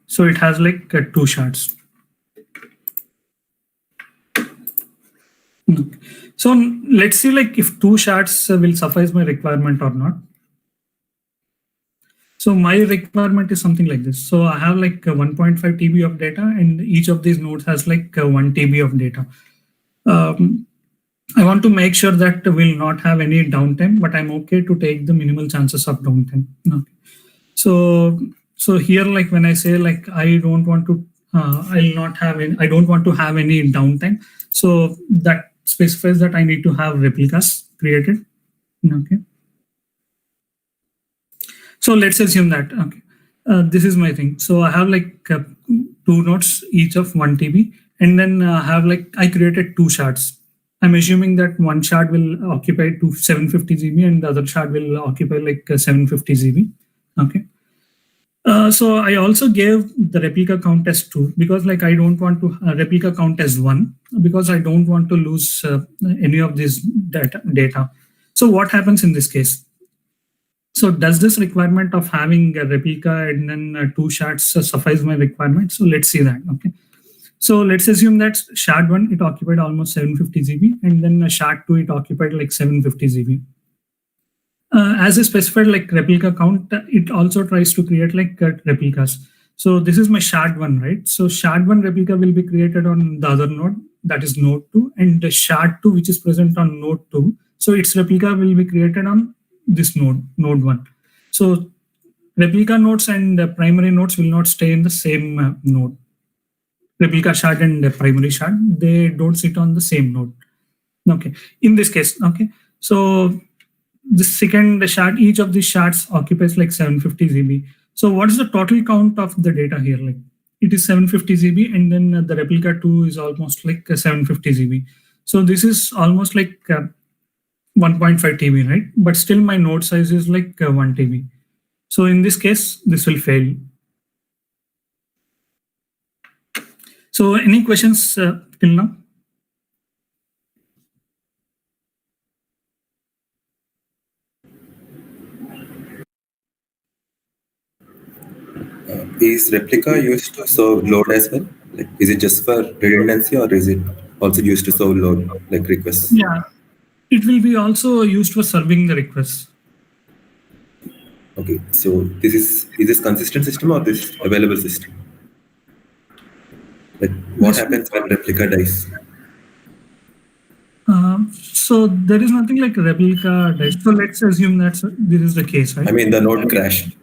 So it has like 2 shards. Okay. So let's see like if 2 shards will suffice my requirement or not. So my requirement is something like this. So I have like 1.5 TB of data, and each of these nodes has like 1 TB of data. I want to make sure that we'll not have any downtime, but I'm okay to take the minimal chances of downtime. Okay. So here, like when I say like I don't want to have any downtime. So that specifies that I need to have replicas created. Okay. So let's assume that, okay, this is my thing. So I have like 2 nodes, each of 1 TB, and then I created 2 shards. I'm assuming that one shard will occupy 750 GB and the other shard will occupy like 750 GB. Okay. So I also gave the replica count as 2 because like I don't want to replica count as 1 because I don't want to lose any of this data. So what happens in this case? So does this requirement of having a replica and then 2 shards suffice my requirement? So let's see that. Okay. So let's assume that shard 1, it occupied almost 750 GB, and then shard 2, it occupied like 750 GB. As I specified, like replica count, it also tries to create like replicas. So this is my shard 1, right? So shard 1 replica will be created on the other node, that is node 2, and the shard 2, which is present on node 2. So its replica will be created on this node 1. So replica nodes and primary nodes will not stay in the same node. Replica shard and primary shard, they don't sit on the same node. Okay, in this case, okay. So the second shard, each of these shards occupies like 750 GB. So what is the total count of the data here? Like it is 750 GB, and then the replica 2 is almost like 750 GB. So this is almost like 1.5 TB, right? But still my node size is like 1 TB. So in this case, this will fail. So any questions till now? Is replica used to serve load as well? Like, is it just for redundancy or is it also used to serve load, like requests? Yeah, it will be also used for serving the requests. Okay, so is this consistent system or this available system? Like, what happens when replica dies? So there is nothing like replica dies. So let's assume that this is the case, right? I mean, the node crashed.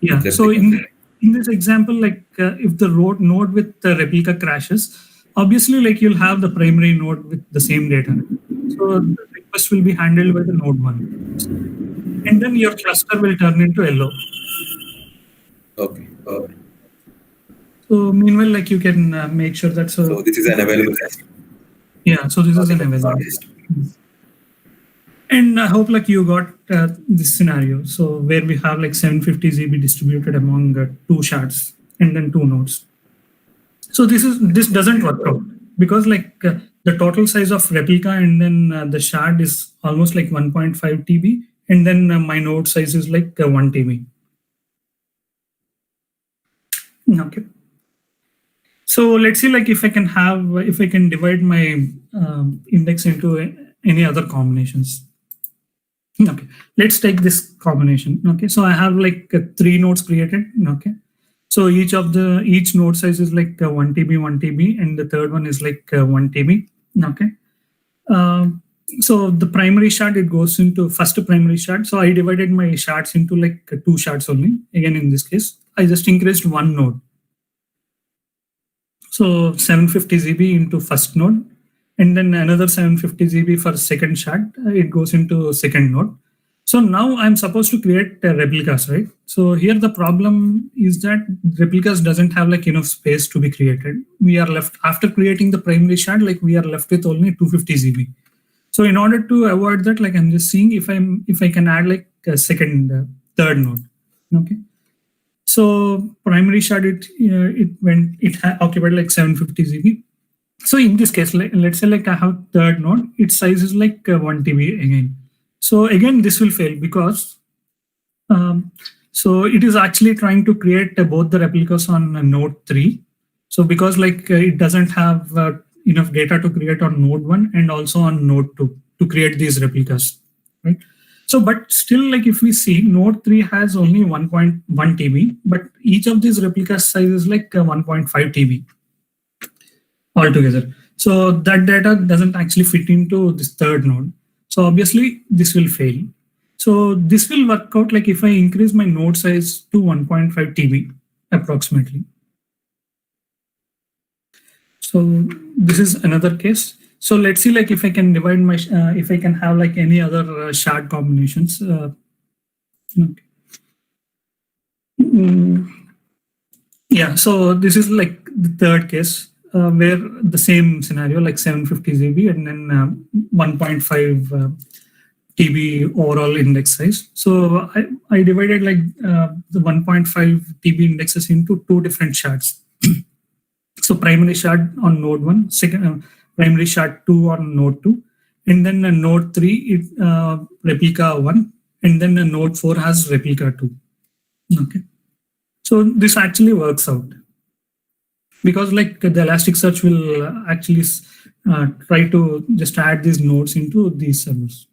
Yeah. So in this example, like if the node with the replica crashes, obviously like you'll have the primary node with the same data. So the request will be handled by the node 1. And then your cluster will turn into yellow. Okay. So meanwhile, like you can make sure that So this is an available system. Yeah. So this is an available system. And I hope like you got this scenario. So where we have like 750 GB distributed among 2 shards and then 2 nodes. So this doesn't work out because like the total size of replica and then the shard is almost like 1.5 TB, and then my node size is like 1 TB. Okay. So let's see like if I can divide my index into any other combinations. Okay, let's take this combination. Okay, so I have like 3 nodes created. Okay, So each node size is like 1 TB, 1 TB, and the third one is like 1 TB. Okay. So the primary shard, it goes into first primary shard. So I divided my shards into like 2 shards only. Again, in this case, I just increased one node. So 750 GB into first node, and then another 750 GB for second shard. It goes into second node. So now I'm supposed to create replicas, right? So here the problem is that replicas doesn't have like enough space to be created. We are left after creating the primary shard, like we are left with only 250 GB. So in order to avoid that, like I'm just seeing if I can add like a third node. Okay. So primary shard, it occupied like 750 GB. So in this case, let's say like I have third node, its size is like 1 TB again. So again, this will fail because so it is actually trying to create both the replicas on node 3. So because like it doesn't have enough data to create on node 1 and also on node 2 to create these replicas, right? So, but still, like if we see node 3 has only 1.1 TB, but each of these replicas size is like 1.5 TB altogether. So that data doesn't actually fit into this third node. So obviously this will fail. So this will work out like if I increase my node size to 1.5 TB approximately. So this is another case. So let's see like if I can divide my, if I can have like any other shard combinations. Okay. Yeah, so this is like the third case where the same scenario like 750 GB and then 1.5 TB overall index size. So I divided like the 1.5 TB indexes into 2 different shards. So primary shard on node 1, second primary shard 2 on node 2, and then node 3 replica 1, and then node 4 has replica 2. Okay, so this actually works out because like the Elasticsearch will actually try to just add these nodes into these servers.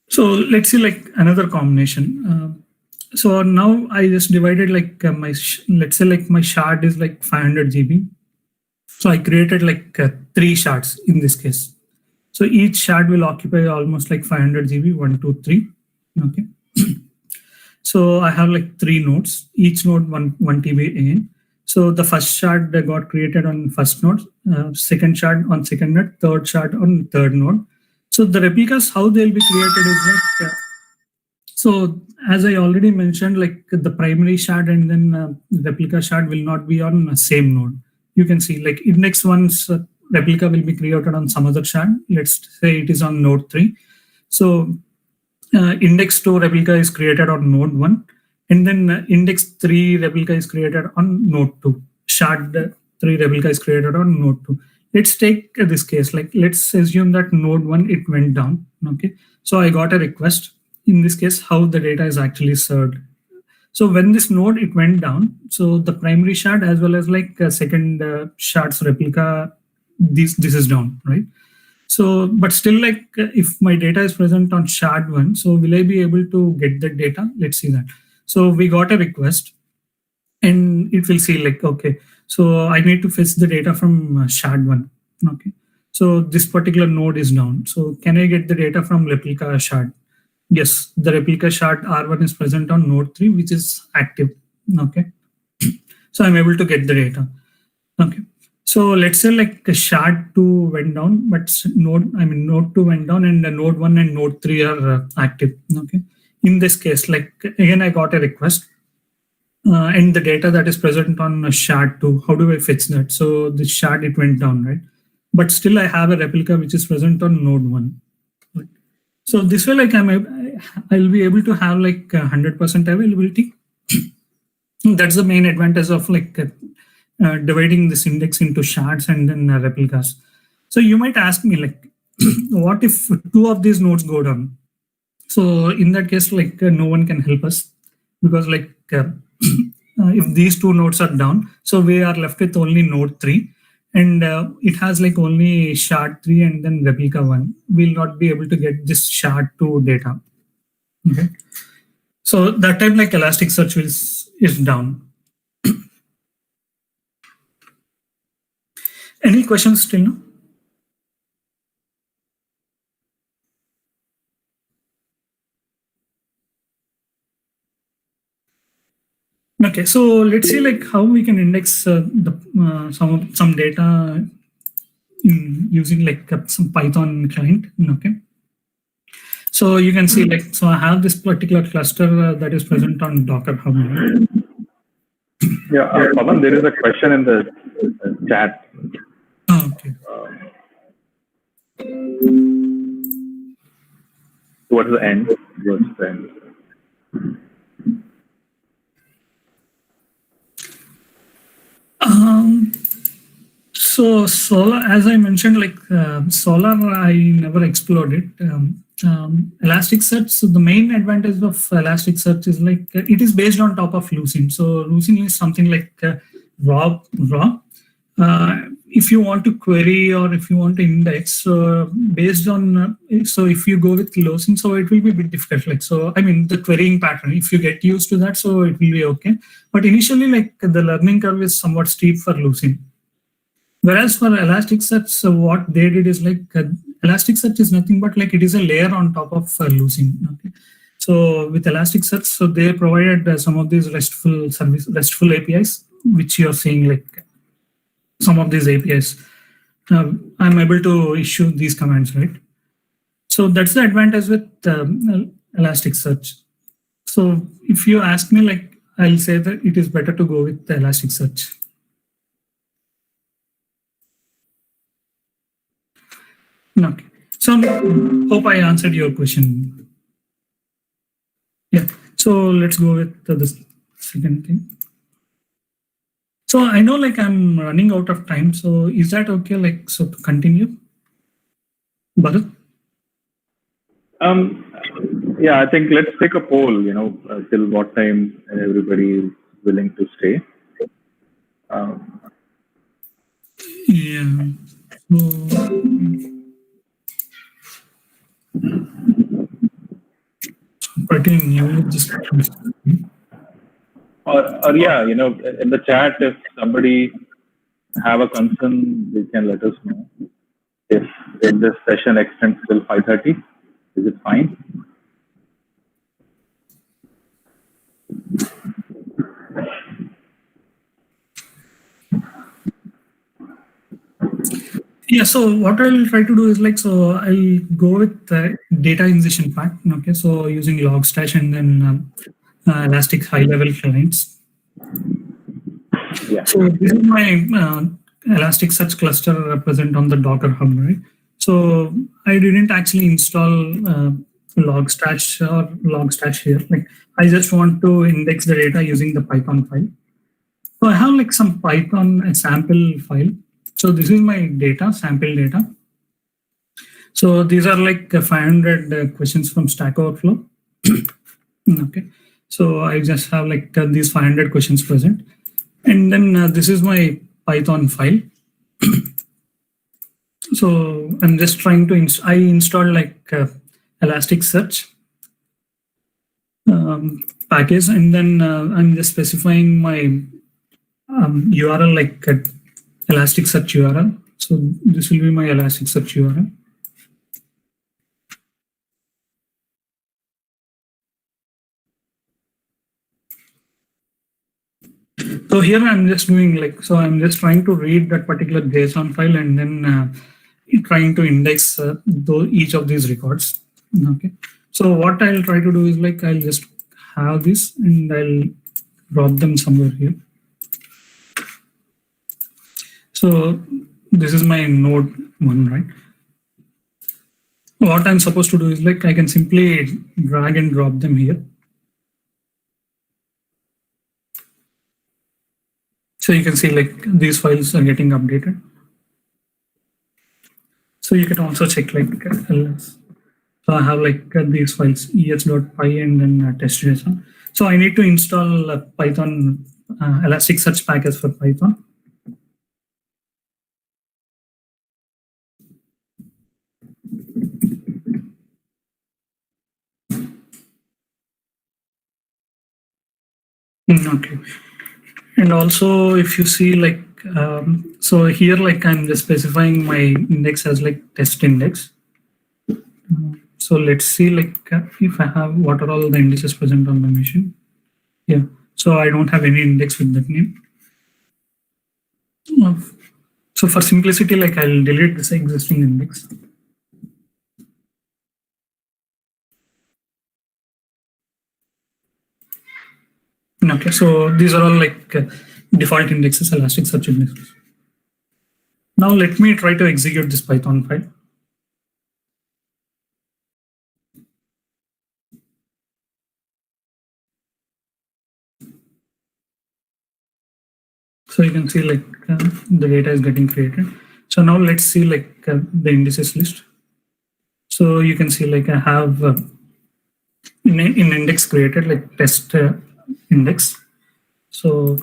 So let's see like another combination. So now I just divided like let's say like my shard is like 500 GB. So I created like 3 shards in this case. So each shard will occupy almost like 500 GB, 1, 2, 3. Okay. So I have like 3 nodes, each node 1 TB again. So the first shard got created on first node, second shard on second node, third shard on third node. So the replicas, how they'll be created is like, so as I already mentioned, like the primary shard and then replica shard will not be on the same node. You can see like index 1's replica will be created on some other shard. Let's say it is on node 3. So index 2 replica is created on node 1. And then index 3 replica is created on node 2. Shard 3 replica is created on node 2. Let's take this case, like let's assume that node 1, it went down. Okay, so I got a request. In this case, how the data is actually served. So when this node, it went down, so the primary shard as well as like second shard's replica, this is down, right? So, but still like if my data is present on shard 1, so will I be able to get the data? Let's see that. So we got a request and it will see like, okay, so I need to fetch the data from shard 1. Okay, so this particular node is down. So can I get the data from replica shard? Yes, the replica shard R1 is present on node 3, which is active. Okay, so I'm able to get the data. Okay, so let's say like shard 2 went down, but node 2 went down and node 1 and node 3 are active. Okay, in this case, like again, I got a request. And the data that is present on shard 2, how do I fetch that? So the shard, it went down, right? But still I have a replica which is present on node 1. Right? So this way, like I'll be able to have like 100% availability. That's the main advantage of like dividing this index into shards and then replicas. So you might ask me like, what if 2 of these nodes go down? So in that case, like no one can help us because like if these 2 nodes are down, so we are left with only node 3, and it has like only shard3 and then replica 1. We'll not be able to get this shard2 data. Okay. So that time like Elasticsearch is down. Any questions still now? Okay, so let's see like how we can index some data using like some Python client. Okay, so you can see like, so I have this particular cluster that is present on Docker Hub. Yeah, Pavan, there is a question in the chat. Oh, okay. Towards the end. So Solar, as I mentioned, like Solar, I never explored it. Elasticsearch, so the main advantage of Elasticsearch is like it is based on top of Lucene. So Lucene is something like raw. If you want to query or if you want to index, based on so if you go with Lucene, so it will be a bit difficult. Like, so I mean the querying pattern, if you get used to that, so it will be okay. But initially, like the learning curve is somewhat steep for Lucene. Whereas for Elasticsearch, so what they did is like Elasticsearch is nothing but like it is a layer on top of Lucene. Okay, so with Elasticsearch, so they provided some of these RESTful APIs, which you are seeing like some of these APIs. I'm able to issue these commands, right? So that's the advantage with Elasticsearch. So if you ask me, like I'll say that it is better to go with Elasticsearch. Okay. So hope I answered your question. Yeah. So let's go with the second thing. So I know like I'm running out of time. So is that okay? Like, so to continue? Bharat? Yeah, I think let's take a poll, till what time everybody is willing to stay. Yeah. Pretty new. Just or yeah, in the chat, if somebody have a concern, they can let us know. If this session extends till 5:30, is it fine? Yeah, so what I'll try to do is like, so I'll go with the data ingestion part. Okay, so using Logstash and then Elastic high-level clients. Yeah. So this is my Elasticsearch cluster present on the Docker Hub, right? So I didn't actually install Logstash or Logstash here. Like I just want to index the data using the Python file. So I have like some Python sample file. So this is my data, sample data. So these are like 500 questions from Stack Overflow. Okay. So I just have like these 500 questions present. And then this is my Python file. So I'm just trying to, I installed like Elasticsearch package. And then I'm just specifying my URL like Elasticsearch URL. So this will be my Elasticsearch URL. So here I'm just doing like, so I'm just trying to read that particular JSON file and then trying to index each of these records. Okay. So what I'll try to do is like, I'll just have this and I'll drop them somewhere here. So this is my node 1, right? What I'm supposed to do is like, I can simply drag and drop them here. So you can see like these files are getting updated. So you can also check like ls. So I have like these files es.py and then test.json. So I need to install Python Elasticsearch package for Python. Okay. And also, if you see like, so here, like I'm just specifying my index as like test index. So let's see like if I have what are all the indices present on my machine. Yeah. So I don't have any index with that name. Uh, So for simplicity, like I'll delete this existing index. Okay, so these are all like default indexes, Elasticsearch indexes. Now let me try to execute this Python file. So you can see like the data is getting created. So now let's see like the indices list. So you can see like I have in index created like test index. So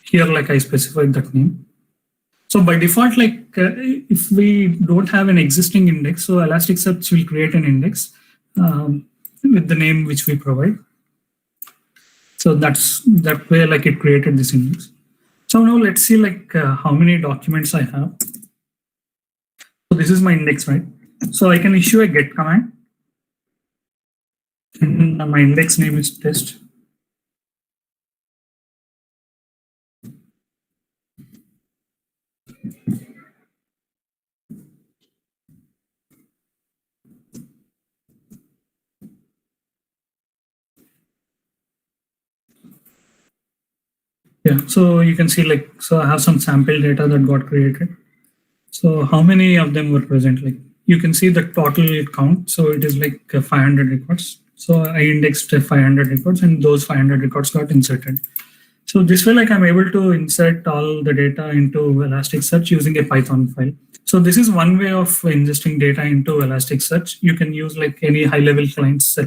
here like I specified that name. So by default, like if we don't have an existing index, so Elasticsearch will create an index with the name which we provide. So that's that way like it created this index. So now let's see like how many documents I have. So this is my index, right? So I can issue a get command. And my index name is test. Yeah, so you can see like, so I have some sample data that got created. So how many of them were present? Like you can see the total count. So it is like 500 records. So I indexed 500 records and those 500 records got inserted. So this way, like I'm able to insert all the data into Elasticsearch using a Python file. So this is one way of ingesting data into Elasticsearch. You can use like any high-level clients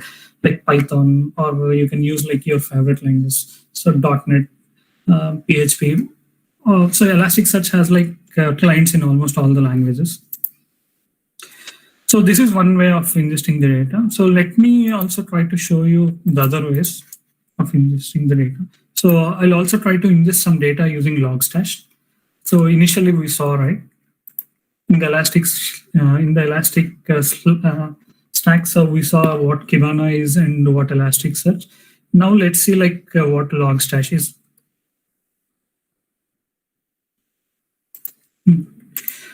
like Python, or you can use like your favorite languages, so .NET, PHP. So Elasticsearch has like clients in almost all the languages. So this is one way of ingesting the data. So let me also try to show you the other ways of ingesting the data. So I'll also try to ingest some data using Logstash. So initially we saw, right, in the Elastic stack, so we saw what Kibana is and what Elasticsearch. Now let's see like what Logstash is.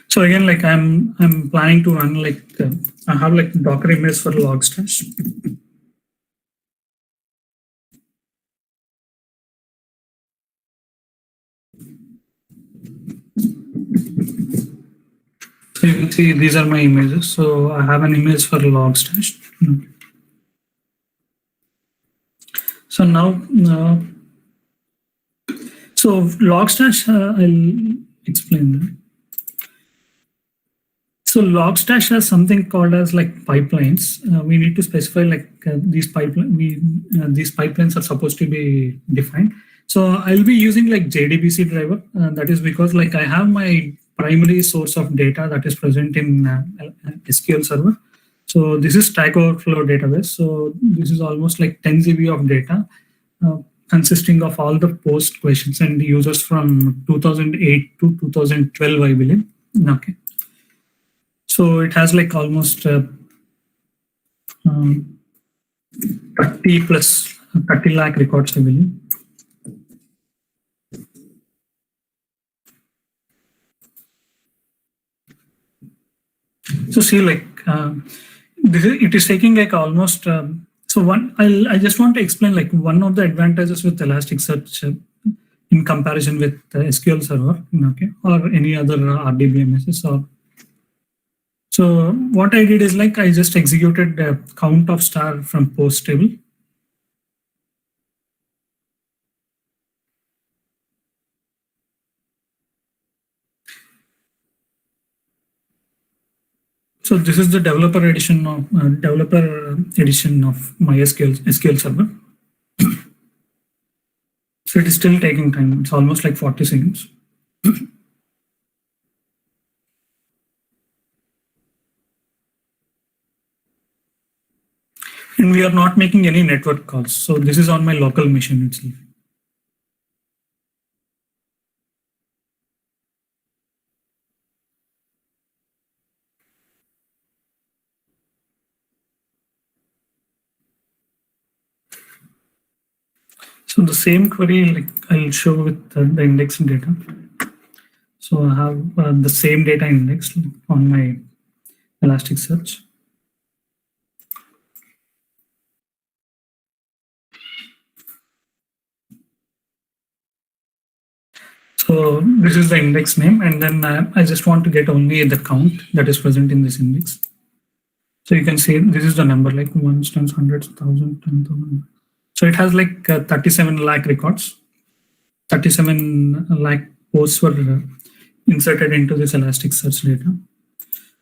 So again, like I'm planning to run like I have like Docker image for Logstash. So you can see these are my images. So I have an image for Logstash. So now, so Logstash, I'll explain that. So Logstash has something called as like pipelines. We need to specify like these pipelines are supposed to be defined. So I'll be using like JDBC driver. That is because like I have my primary source of data that is present in SQL Server. So this is Stack Overflow database. So this is almost like 10 GB of data consisting of all the post questions and users from 2008 to 2012, I believe. Okay. So it has like almost 30 lakh records, I believe. So see, like it is taking like almost. So I just want to explain like one of the advantages with Elasticsearch in comparison with SQL Server, okay, or any other RDBMSs or. So what I did is like I just executed a count of star from post table. So this is the developer edition of MySQL Server. So it is still taking time. It's almost like 40 seconds. And we are not making any network calls. So this is on my local machine itself. So the same query, like I'll show with the index data. So I have the same data indexed on my Elasticsearch. So this is the index name, and then I just want to get only the count that is present in this index. So you can see this is the number, like ones, tens, hundreds, thousand, 10,000. So it has like 37 lakh records. 37 lakh posts were inserted into this Elasticsearch data.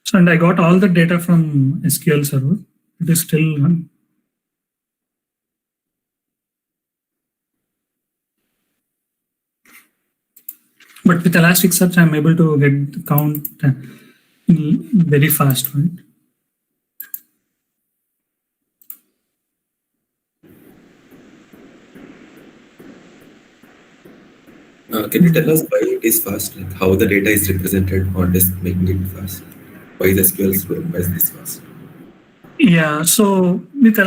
So, and I got all the data from SQL Server. It is still run. But with Elasticsearch, I'm able to get the count very fast, right? Can you tell us why it is fast? Like how the data is represented on disk, making it fast? Why is SQL slow? Why is this fast? Yeah. So with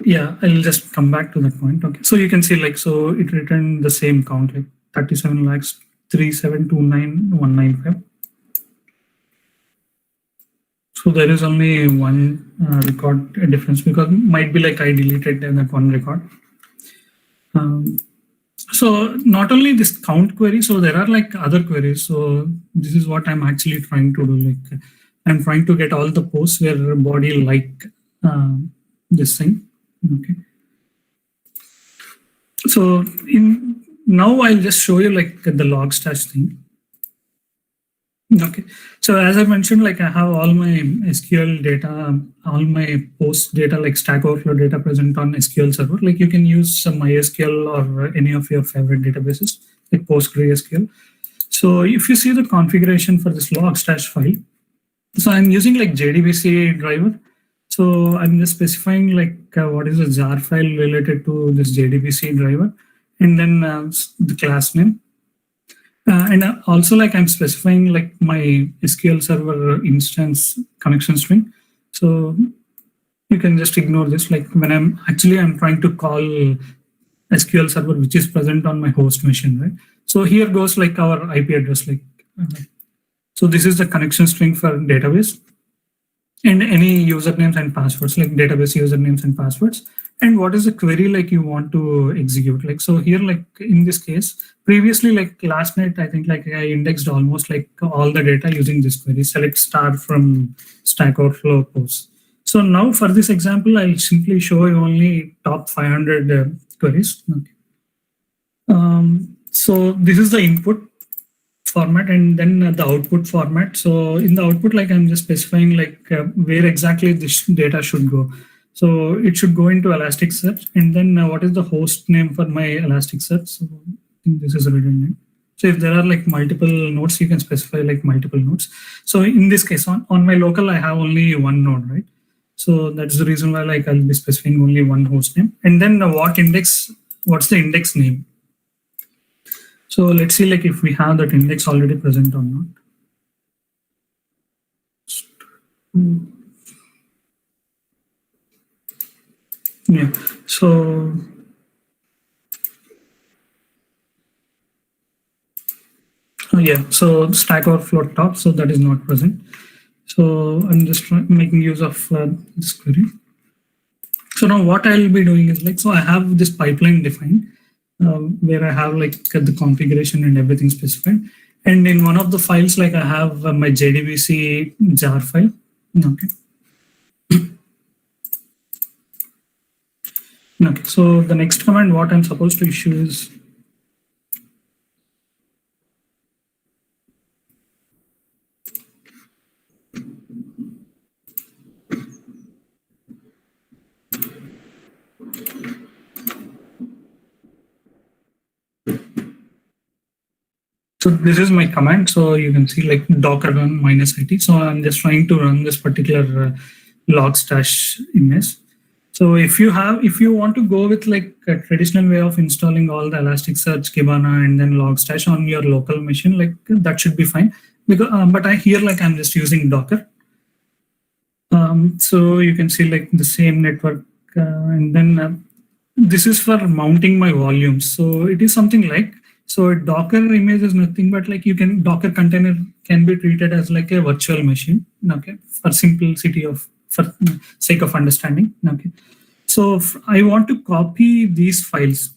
yeah, I'll just come back to that point. Okay. So you can see like, so it returned the same count, like 37 lakhs 3729195. So there is only one record difference, because might be like I deleted that one record. So not only this count query, so there are like other queries. So this is what I'm actually trying to do. Like I'm trying to get all the posts where body like this thing. Okay. So now I'll just show you like the log stash thing. Okay. So as I mentioned, like I have all my SQL data, all my post data, like Stack Overflow data present on SQL Server. Like you can use some MySQL or any of your favorite databases, like PostgreSQL. So if you see the configuration for this log stash file, so I'm using like JDBC driver. So I'm just specifying like what is the jar file related to this JDBC driver, and then the class name. And also like I'm specifying like my SQL Server instance connection string. So you can just ignore this. Like when I'm trying to call SQL Server, which is present on my host machine, right? So here goes like our IP address. Like so this is the connection string for database, and any usernames and passwords, like database usernames and passwords. And what is the query like you want to execute? Like, so here, like in this case, previously, like last night, I think like I indexed almost like all the data using this query, select star from Stack Overflow posts. So now for this example, I'll simply show you only top 500 queries. Okay. So this is the input format, and then the output format. So in the output, like I'm just specifying like where exactly this data should go. So it should go into Elasticsearch, and then what is the host name for my Elasticsearch? So I think this is redundant. So if there are like multiple nodes, you can specify like multiple nodes. So in this case, on my local, I have only one node, right? So that's the reason why like I'll be specifying only one host name, and then what's the index name? So let's see like if we have that index already present or not. Yeah, so yeah, so Stack Overflow top, so that is not present. So I'm just making use of this query. So now what I'll be doing is like, so I have this pipeline defined where I have like the configuration and everything specified. And in one of the files, like I have my JDBC jar file. Okay. Okay, so the next command, what I'm supposed to issue is so this is my command. So you can see like docker run -it. So I'm just trying to run this particular log stash image. So if you want to go with like a traditional way of installing all the Elasticsearch, Kibana, and then Logstash on your local machine, like that should be fine. Because but I here like I'm just using Docker. So you can see like the same network, and then this is for mounting my volumes. So it is something like, so a Docker image is nothing but like you can, Docker container can be treated as like a virtual machine, okay, for simplicity of, for sake of understanding, okay. So I want to copy these files.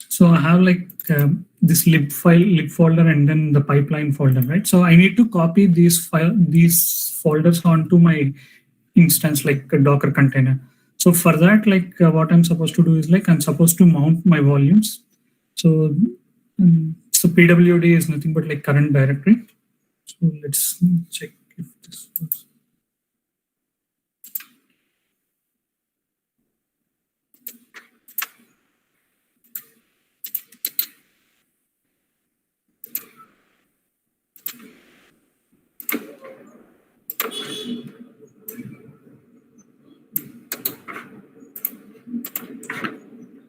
So I have like this lib folder and then the pipeline folder, right? So I need to copy these folders onto my instance, like a Docker container. So for that, like what I'm supposed to do is like I'm supposed to mount my volumes. So so PWD is nothing but like current directory. So let's check if this works.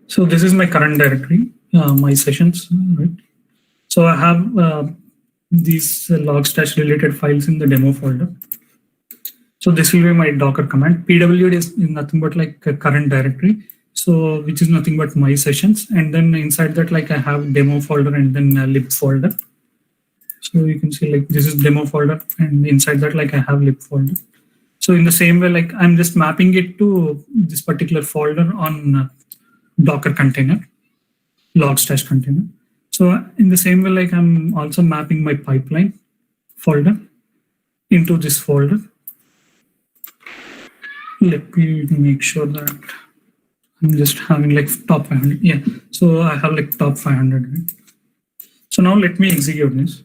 So this is my current directory, my sessions, right? So I have these logstash related files in the demo folder. So this will be my Docker command. PWD is nothing but like a current directory. So which is nothing but my sessions. And then inside that, like I have demo folder and then a lib folder. So you can see like this is demo folder and inside that, like I have lib folder. So in the same way, like I'm just mapping it to this particular folder on Docker container, logstash container. So in the same way, like I'm also mapping my pipeline folder into this folder. Let me make sure that I'm just having like top 500. Yeah. So I have like top 500. Right? So now let me execute this.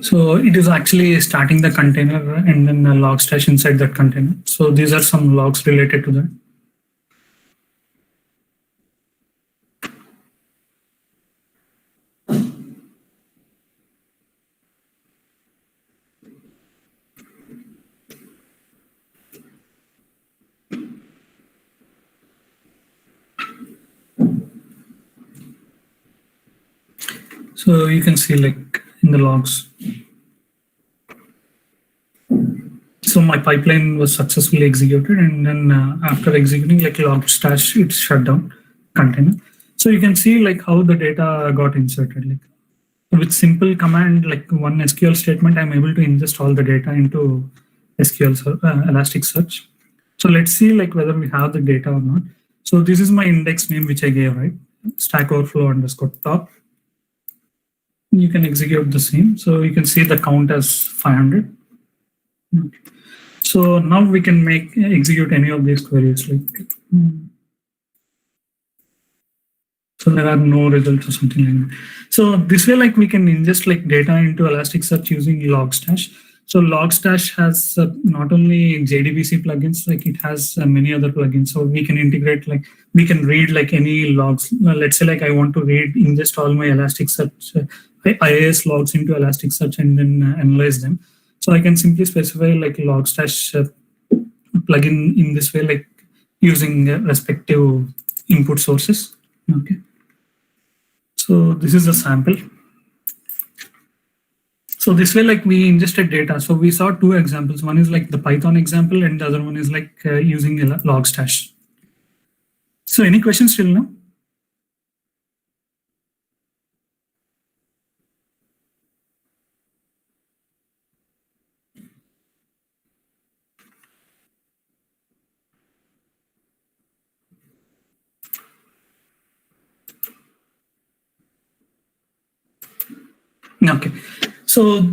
So it is actually starting the container and then the logstash inside that container. So these are some logs related to that. So you can see like in the logs. So my pipeline was successfully executed, and then after executing like logstash, it's shut down container. So you can see like how the data got inserted. Like with simple command, like one SQL statement, I'm able to ingest all the data into SQL Elasticsearch. So let's see like whether we have the data or not. So this is my index name which I gave, right? Stack Overflow _ top. You can execute the same. So you can see the count as 500. Okay. So now we can execute any of these queries. Like, so there are no results or something like that. So this way, like we can ingest like data into Elasticsearch using Logstash. So Logstash has not only JDBC plugins, like it has many other plugins. So we can integrate, like we can read like any logs. Let's say like I want to ingest all my Elasticsearch IIS logs into Elasticsearch and then analyze them. So I can simply specify like Logstash plugin in this way, like using respective input sources. Okay. So this is a sample. So this way, like we ingested data. So we saw two examples. One is like the Python example, and the other one is like using Logstash. So any questions till now? Okay, so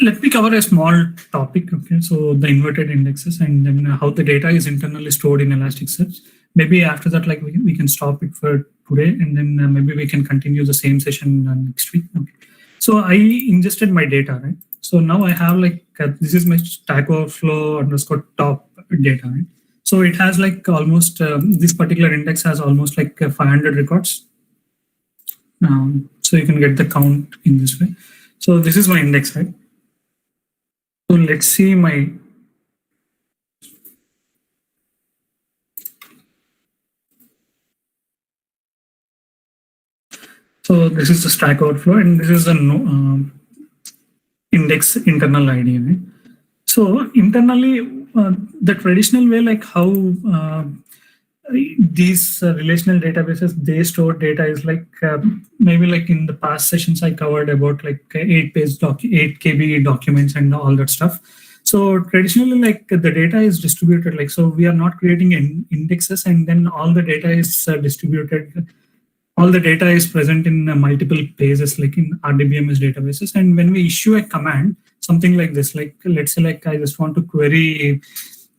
let me cover a small topic. Okay, so the inverted indexes and then how the data is internally stored in Elasticsearch. Maybe after that, like we can stop it for today, and then maybe we can continue the same session next week. Okay, so I ingested my data, right? So now I have like this is my Stack Overflow _ top data, right? So it has like almost this particular index has almost like 500 records. So you can get the count in this way. So this is my index, right? So let's see my. So this is the Stack Overflow, and this is the index internal ID. Right? So internally, the traditional way, like how these relational databases they store data is like maybe like in the past sessions I covered about like 8 KB documents and all that stuff. So traditionally, like the data is distributed, like so we are not creating indexes, and then all the data is distributed. All the data is present in multiple pages, like in RDBMS databases. And when we issue a command, something like this, like let's say like I just want to query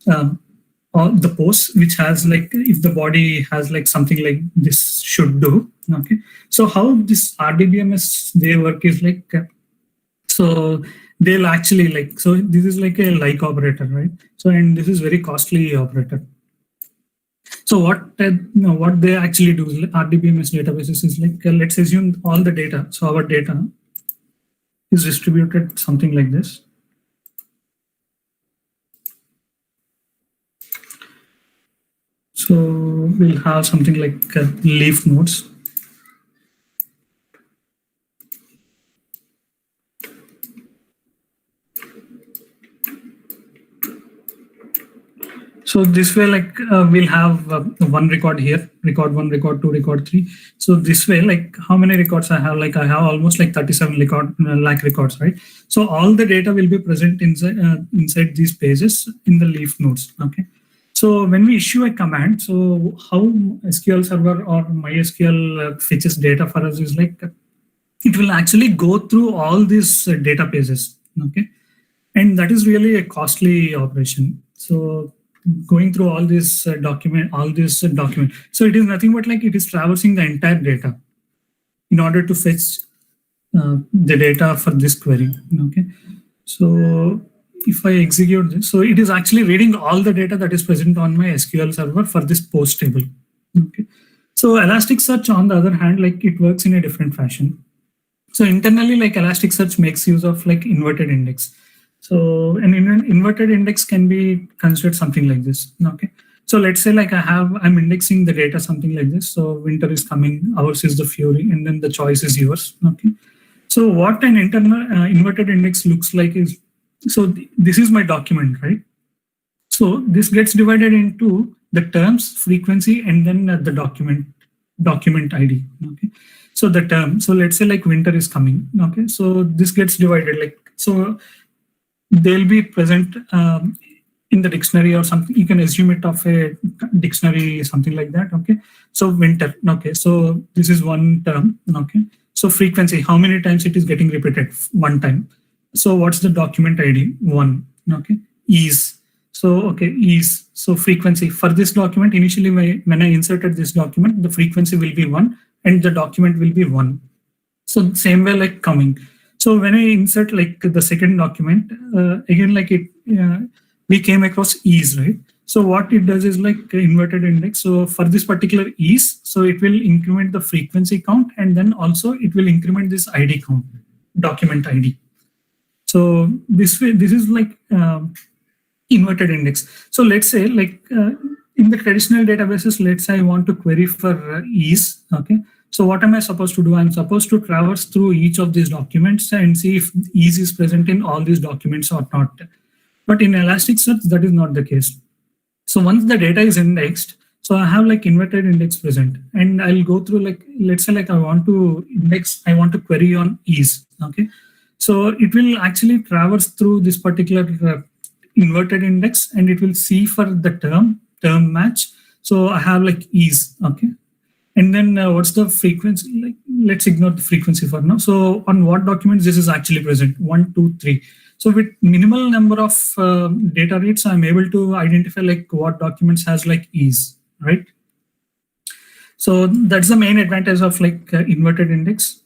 the post which has like if the body has like something like this should do. Okay, so how this RDBMS they work is like so they'll actually like so this is like a like operator, right? So and this is very costly operator. So what they actually do is RDBMS databases is like let's assume all the data. So our data is distributed something like this. So we'll have something like leaf nodes. So this way, like we'll have one record here, record 1, record 2, record 3. So this way, like how many records I have? Like I have almost like 37 lakh records, right? So all the data will be present inside these pages in the leaf nodes. Okay. So when we issue a command, so how SQL Server or MySQL fetches data for us is like it will actually go through all these databases. Okay, and that is really a costly operation. So going through all this document. So it is nothing but like it is traversing the entire data in order to fetch the data for this query. Okay, so if I execute this, so it is actually reading all the data that is present on my SQL Server for this post table. Okay, so Elasticsearch on the other hand, like it works in a different fashion. So internally, like Elasticsearch makes use of like inverted index. So an inverted index can be considered something like this. Okay. So let's say like I'm indexing the data something like this. So winter is coming, ours is the fury, and then the choice is yours. Okay. So what an internal inverted index looks like is, so this is my document, right? So this gets divided into the terms, frequency, and then the document ID. Okay. So the term, so let's say like winter is coming. Okay. So this gets divided like, so they'll be present in the dictionary or something. You can assume it of a dictionary, something like that. Okay. So winter. Okay. So this is one term. Okay. So frequency, how many times it is getting repeated? One time. So what's the document ID? 1. Okay. Ease. So, okay, ease. So frequency for this document, initially when I inserted this document, the frequency will be 1 and the document will be 1. So same way like coming. So when I insert like the second document, again, like we came across ease, right? So what it does is like inverted index. So for this particular ease, so it will increment the frequency count, and then also it will increment this ID count, document ID. So this way, this is like inverted index. So let's say like in the traditional databases, let's say I want to query for ease. Okay. So what am I supposed to do? I'm supposed to traverse through each of these documents and see if ease is present in all these documents or not. But in Elasticsearch, that is not the case. So once the data is indexed, so I have like inverted index present, and I'll go through like, let's say like I want to query on ease. Okay. So it will actually traverse through this particular inverted index, and it will see for the term match. So I have like ease. Okay. And then what's the frequency? Like, let's ignore the frequency for now. So on what documents this is actually present? 1, 2, 3. So with minimal number of data reads, I'm able to identify like what documents has like ease, right? So that's the main advantage of like inverted index.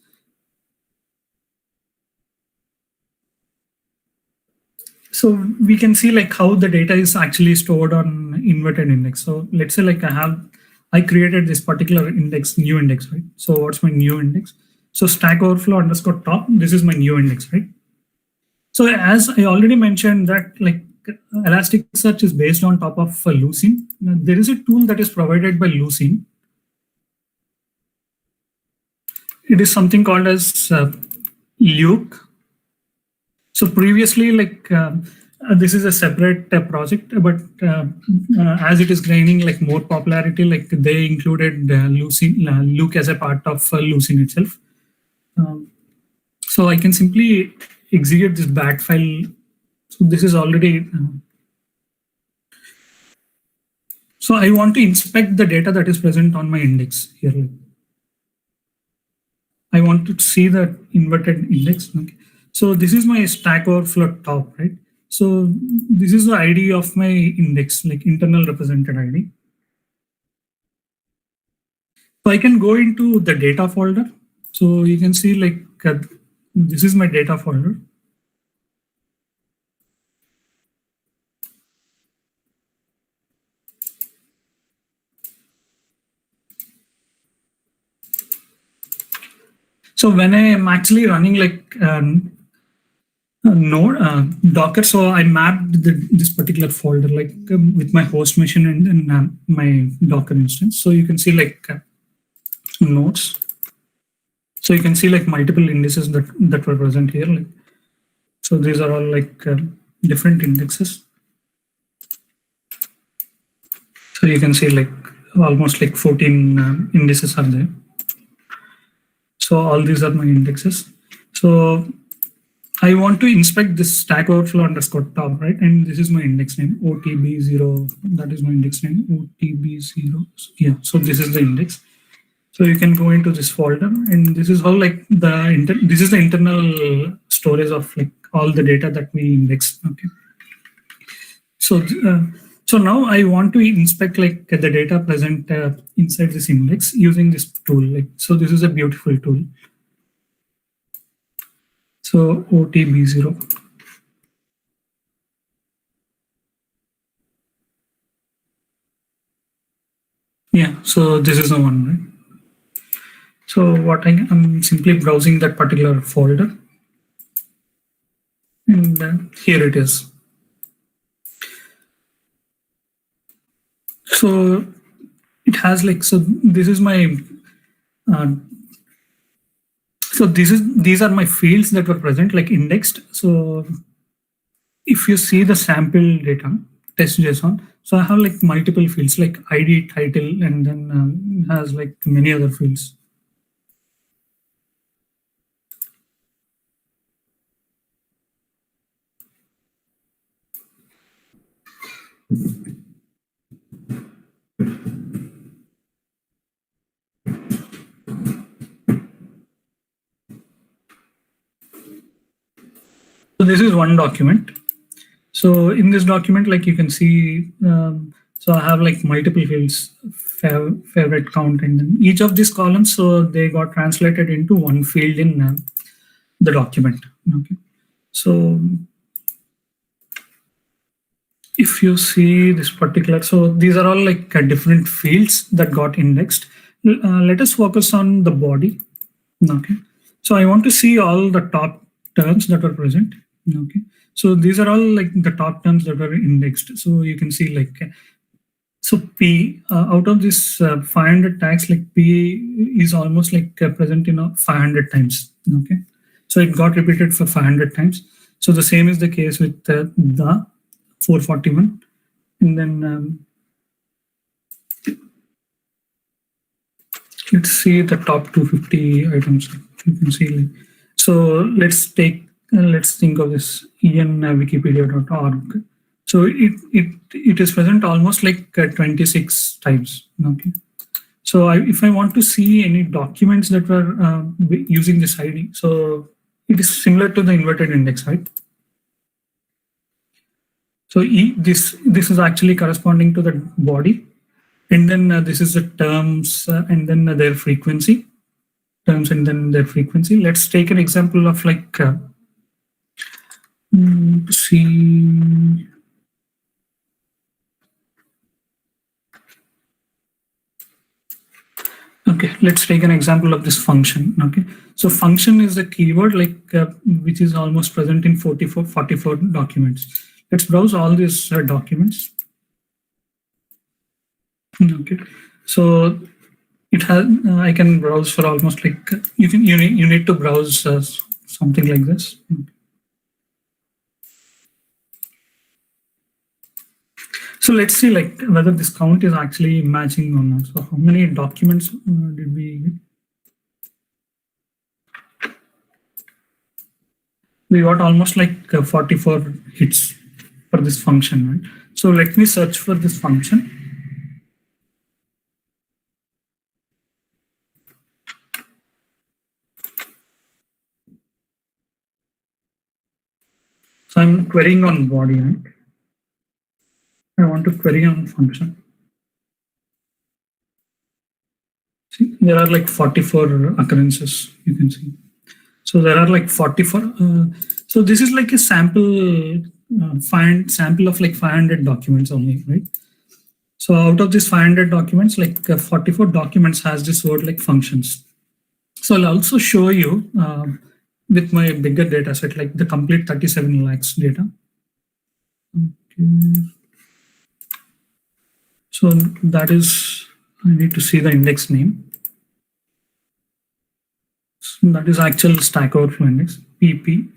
So we can see like how the data is actually stored on inverted index. So let's say like I created this particular index, new index, right? So what's my new index? So Stack Overflow _top, this is my new index, right? So as I already mentioned that like Elasticsearch is based on top of Lucene. Now, there is a tool that is provided by Lucene. It is something called as Luke. So previously, like this is a separate project, but as it is gaining like more popularity, like they included Luke as a part of Lucene itself. So I can simply execute this bat file. So this is already. So I want to inspect the data that is present on my index here. I want to see the inverted index. Okay. So this is my Stack Overflow top, right? So this is the ID of my index, like internal represented ID. So I can go into the data folder. So you can see like this is my data folder. So when I am actually running like node Docker, so I mapped this particular folder like with my host machine and then my Docker instance. So you can see like nodes. So you can see like multiple indices that were present here. Like, so these are all like different indexes. So you can see like almost like 14 indices are there. So all these are my indexes. So I want to inspect this Stack Overflow underscore top, right? And this is my index name, OTB0. That is my index name, OTB0. Yeah, so this is the index. So you can go into this folder, and this is how like this is the internal storage of like all the data that we index. Okay. So so now I want to inspect like the data present inside this index using this tool. Like so, this is a beautiful tool. So OTB0. Yeah. So this is the one, right? So what I'm simply browsing that particular folder, and here it is. So it has like, so this is my so these are my fields that were present like indexed. So if you see the sample data test JSON, so I have like multiple fields like ID, title, and then has like many other fields. So this is one document. So in this document, like you can see, so I have like multiple fields, favorite count, and then each of these columns, so they got translated into one field in the document. Okay. So if you see this particular, so these are all like different fields that got indexed. Let us focus on the body. Okay. So I want to see all the top terms that are present. Okay. So these are all like the top terms that are indexed. So you can see like, so P out of this 500 tags, like P is almost like present in 500 times. Okay. So it got repeated for 500 times. So the same is the case with the 441. And then let's see the top 250 items. You can see like, so let's think of this enwikipedia.org. So it is present almost like 26 times. Okay. So if I want to see any documents that were using this ID, so it is similar to the inverted index, right? So this is actually corresponding to the body, and then this is the terms, and then their frequency, terms, and then their frequency. Let's take an example of like see. Okay, Okay, let's take an example of this function. Okay, so function is a keyword which is almost present in 44 documents. Let's browse all these documents. Okay, so it has I can browse for almost you need to browse something like this. So let's see whether this count is actually matching or not. So how many documents did we get? We got almost 44 hits for this function, right? So let me search for this function. So I'm querying on body, right? I want to query on function. See, there are 44 occurrences, you can see. So there are 44. So this is a sample, sample of 500 documents only, right? So out of these 500 documents, 44 documents has this word functions. So I'll also show you with my bigger data set, the complete 37 lakhs data. Okay. So that is, I need to see the index name. So that is actual Stack Overflow index, PP.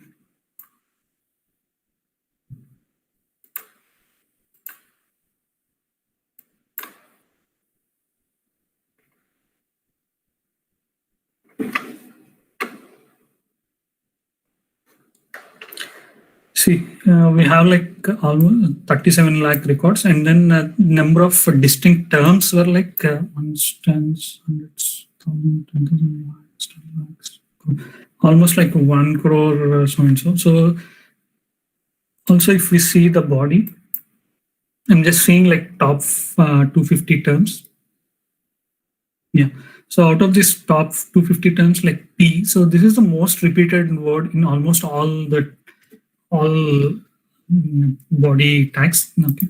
See, we have almost 37 lakh records, and then number of distinct terms were ones, tens, hundreds, thousand, 10,000 lakhs, 10 lakhs, almost 1 crore so and so. So also, if we see the body, I'm just seeing top 250 terms. Yeah. So out of this top 250 terms, P. So this is the most repeated word in almost all body tags. Okay.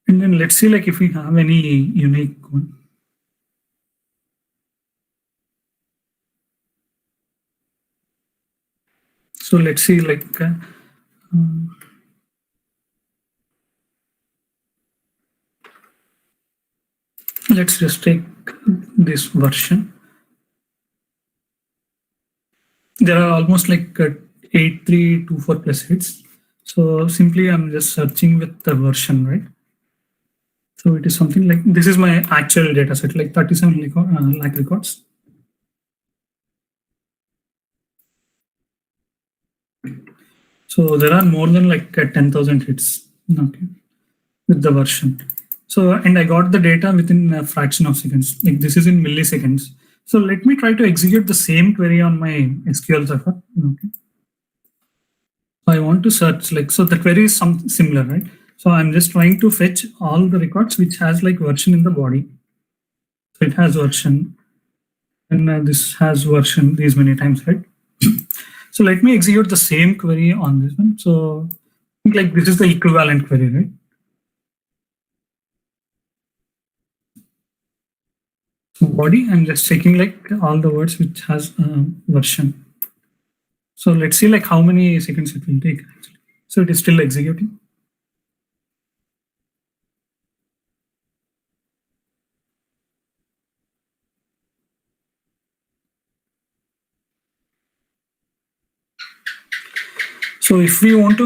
And then let's see if we have any unique one. So let's see let's just take this version. There are almost 8324 plus hits. So simply I'm just searching with the version, right? So it is something this is my actual data set, 37 lakh records. So there are more than 10,000 hits, okay, with the version. So, and I got the data within a fraction of seconds. This is in milliseconds. So let me try to execute the same query on my SQL server. Okay. So I want to search so the query is similar, right? So I'm just trying to fetch all the records which has version in the body. So it has version, and this has version these many times, right? So let me execute the same query on this one. So I think this is the equivalent query, right? So body, I'm just checking all the words which has version. So let's see how many seconds it will take actually. So it is still executing. So if we want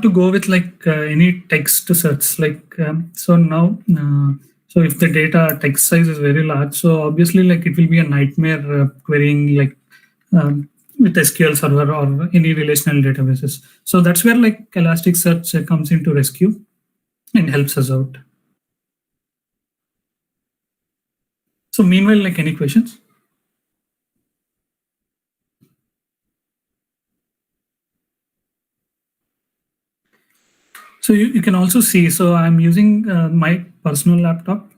to go with any text search, so now, so if the data text size is very large, so obviously it will be a nightmare querying with SQL Server or any relational databases. So that's where Elasticsearch comes into rescue and helps us out. So meanwhile, any questions? So you can also see, so I'm using my personal laptop,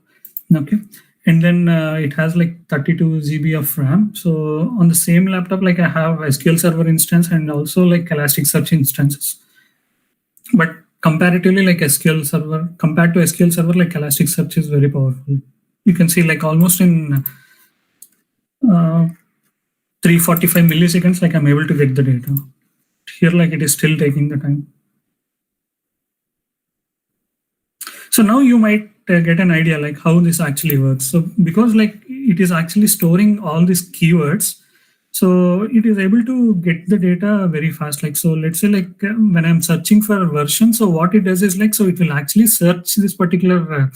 okay, and then it has 32 GB of RAM. So on the same laptop, I have SQL Server instance and also Elasticsearch instances. But comparatively, SQL Server, compared to SQL Server, Elasticsearch is very powerful. you can see like almost in 345 milliseconds, like I'm able to get the data. Here, like it is still taking the time. So now you might get an idea like how this actually works. So because like it is actually storing all these keywords, so it is able to get the data very fast. Like, so let's say like when I'm searching for a version, so what it does is like, so it will actually search this particular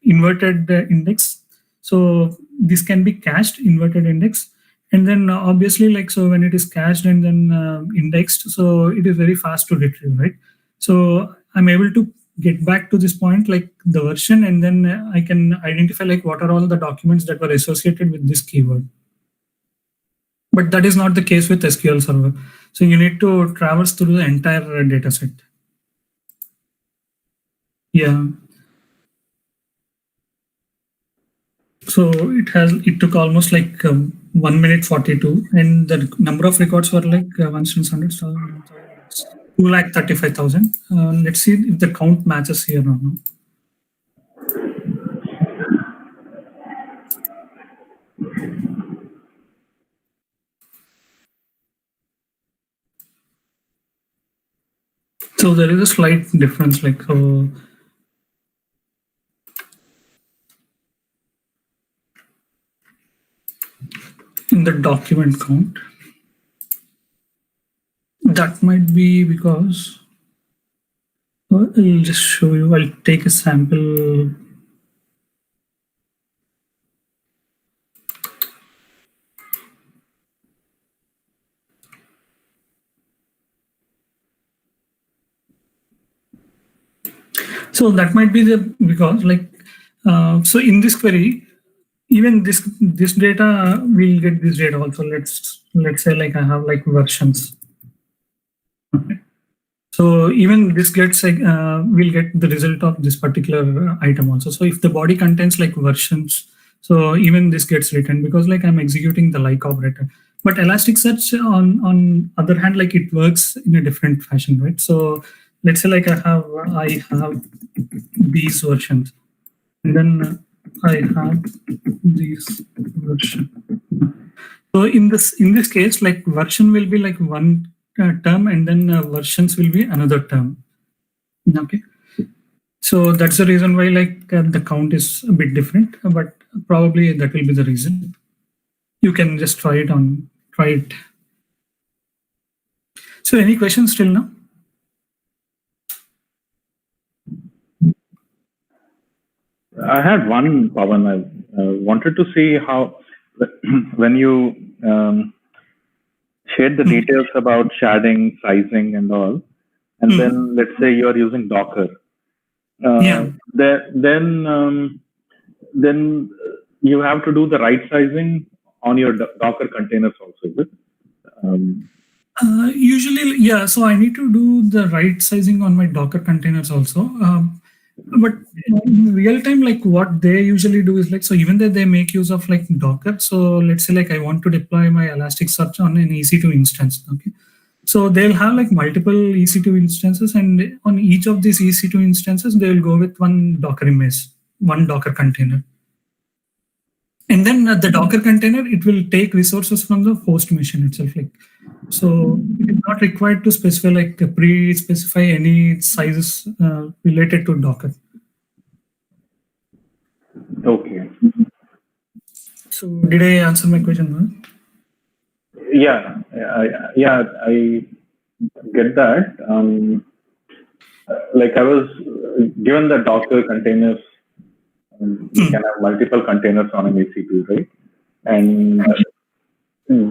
inverted index. So this can be cached inverted index. And then obviously like, so when it is cached and then indexed, so it is very fast to retrieve, right? So I'm able to get back to this point, like the version, and then I can identify like what are all the documents that were associated with this keyword. But that is not the case with SQL Server. So you need to traverse through the entire data set. Yeah. So it took almost like 1 minute 42, and the number of records were like 100, 235,000. Let's see if the count matches here or not. So there is a slight difference, like in the document count. That might be because I'll just show you. I'll take a sample. So that might be the because like so in this query, even this data will get this data also. Let's say like I have like versions. Okay. So even this gets like will get the result of this particular item also. So if the body contains like versions, so even this gets written because like I'm executing the like operator. But Elasticsearch on other hand, like it works in a different fashion, right? So let's say like I have these versions, and then I have these version. So in this case, like version will be like one term, and then versions will be another term. Okay. So that's the reason why like the count is a bit different, but probably that will be the reason. You can just try it. So any questions till now? I had one, Pavan. I wanted to see how when you shared the details about sharding, sizing, and all, and then let's say you are using Docker. Then you have to do the right sizing on your Docker containers also, is it? Usually, yeah. So I need to do the right sizing on my Docker containers also. But in real time, like what they usually do is like, so even though they make use of like Docker, so let's say like I want to deploy my Elasticsearch on an EC2 instance. Okay. So they'll have like multiple EC2 instances, and on each of these EC2 instances, they will go with one Docker image, one Docker container. And then the Docker container, it will take resources from the host machine itself. Like, so it is not required to specify like pre-specify any sizes related to Docker. Okay. So did I answer my question, man? Yeah, I get that. Like I was given the Docker containers, you can have multiple containers on an EC2, right? And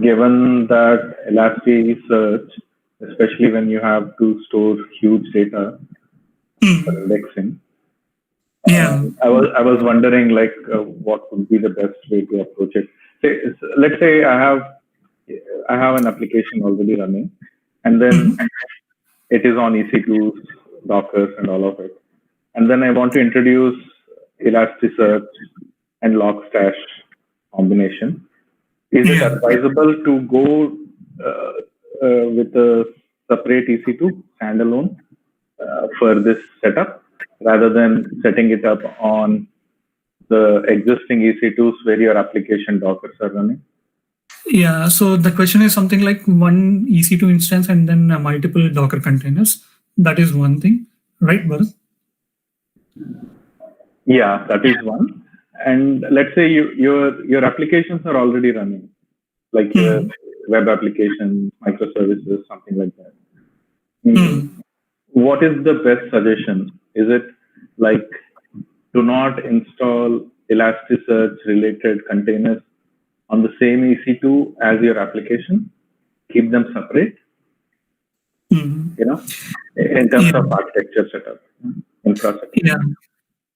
given that Elasticsearch, especially when you have to store huge data for indexing, I was wondering like what would be the best way to approach it. Let's say I have an application already running, and then it is on EC2, Docker, and all of it. And then I want to introduce Elasticsearch and Logstash combination. Is it advisable to go with a separate EC2 standalone for this setup rather than setting it up on the existing EC2s where your application Dockers are running? Yeah, so the question is something like one EC2 instance and then multiple Docker containers. That is one thing, right, Bharat? Yeah, that is one. And let's say your applications are already running, like your web applications, microservices, something like that. What is the best suggestion? Is it like do not install Elasticsearch related containers on the same EC2 as your application? Keep them separate, in terms of architecture setup, infrastructure. Yeah.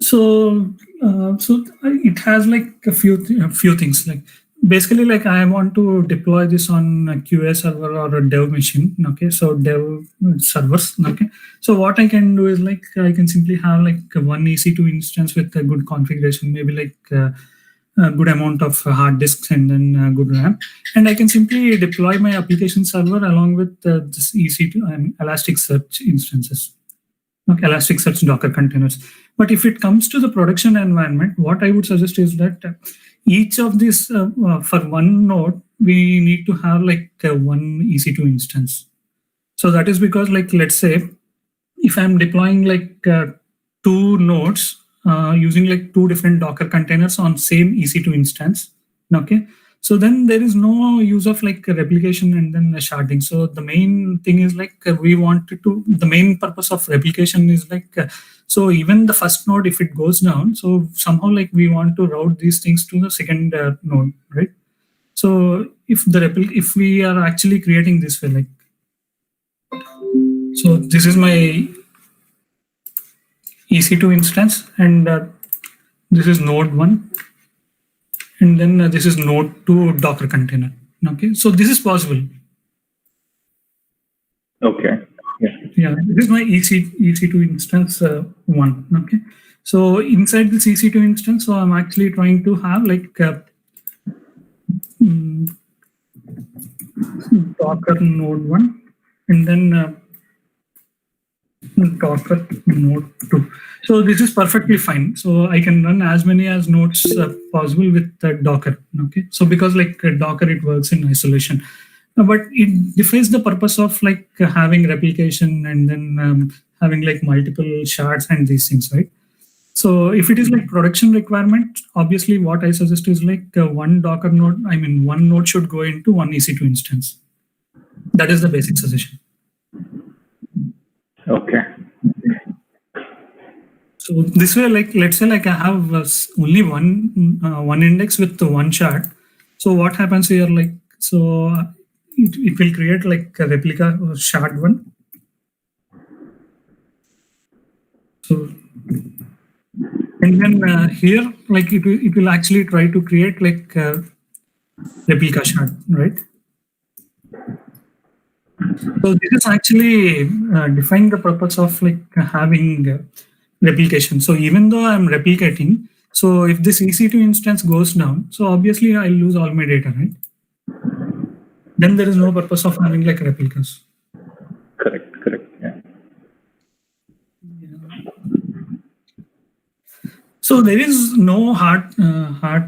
So it has like a few things. Like basically, like I want to deploy this on a QA server or a dev machine. Okay, so dev servers. Okay, so what I can do is like I can simply have like one EC2 instance with a good configuration, maybe like a good amount of hard disks and then good RAM, and I can simply deploy my application server along with this EC2 and Elasticsearch instances. Okay, Elasticsearch Docker containers. But if it comes to the production environment, what I would suggest is that each of these, for one node, we need to have like one EC2 instance. So that is because, like, let's say, if I'm deploying like two nodes using like two different Docker containers on same EC2 instance, okay, so then there is no use of like replication and then sharding. So the main thing is like the main purpose of replication is like, so even the first node, if it goes down, so somehow like we want to route these things to the second node, right? So if we are actually creating this way, like, so this is my EC2 instance and this is node 1. And then this is node 2 Docker container. Okay, so this is possible. Okay. Yeah, this is my EC2 instance 1. Okay, so inside this EC2 instance, so I'm actually trying to have like Docker node 1 and then Docker node 2. So this is perfectly fine. So I can run as many as nodes possible with Docker. Okay, so because like Docker, it works in isolation, but it defeats the purpose of like having replication and then having like multiple shards and these things, right? So if it is like production requirement, obviously what I suggest is like one Docker node. I mean, one node should go into one EC2 instance. That is the basic suggestion. Okay. So this way, like let's say like I have only one index with one shard. So what happens here, like, so it will create like a replica shard 1. So and then here, like it will actually try to create like a replica shard, right? So this is actually defining the purpose of like having replication. So even though I'm replicating, so if this EC2 instance goes down, so obviously I'll lose all my data, right? Then there is no purpose of having like replicas. Correct. Yeah. So there is no hard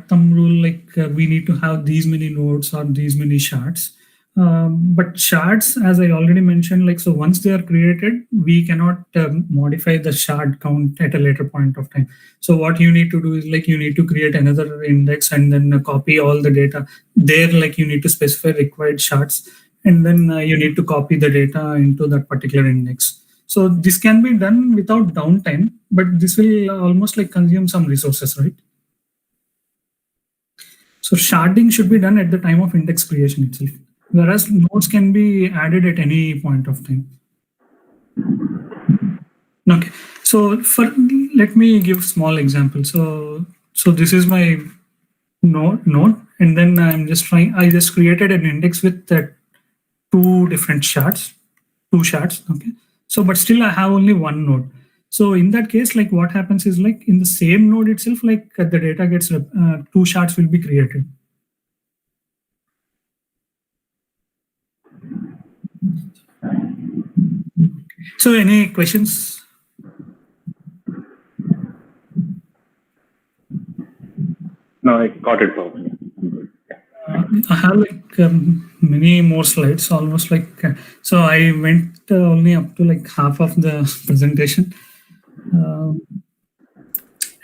thumb rule like we need to have these many nodes or these many shards. But shards, as I already mentioned, like, so once they are created, we cannot modify the shard count at a later point of time. So what you need to do is like you need to create another index and then copy all the data there. Like you need to specify required shards and then you need to copy the data into that particular index. So this can be done without downtime, but this will almost like consume some resources, right? So sharding should be done at the time of index creation itself, whereas nodes can be added at any point of time. Okay, so let me give small example. So this is my node, and then I just created an index with two shards. Okay, so but still I have only one node. So in that case, like what happens is like in the same node itself, like the data gets two shards will be created. So any questions? No, I got it, Pavan. I have like many more slides, almost like so. I went only up to like half of the presentation,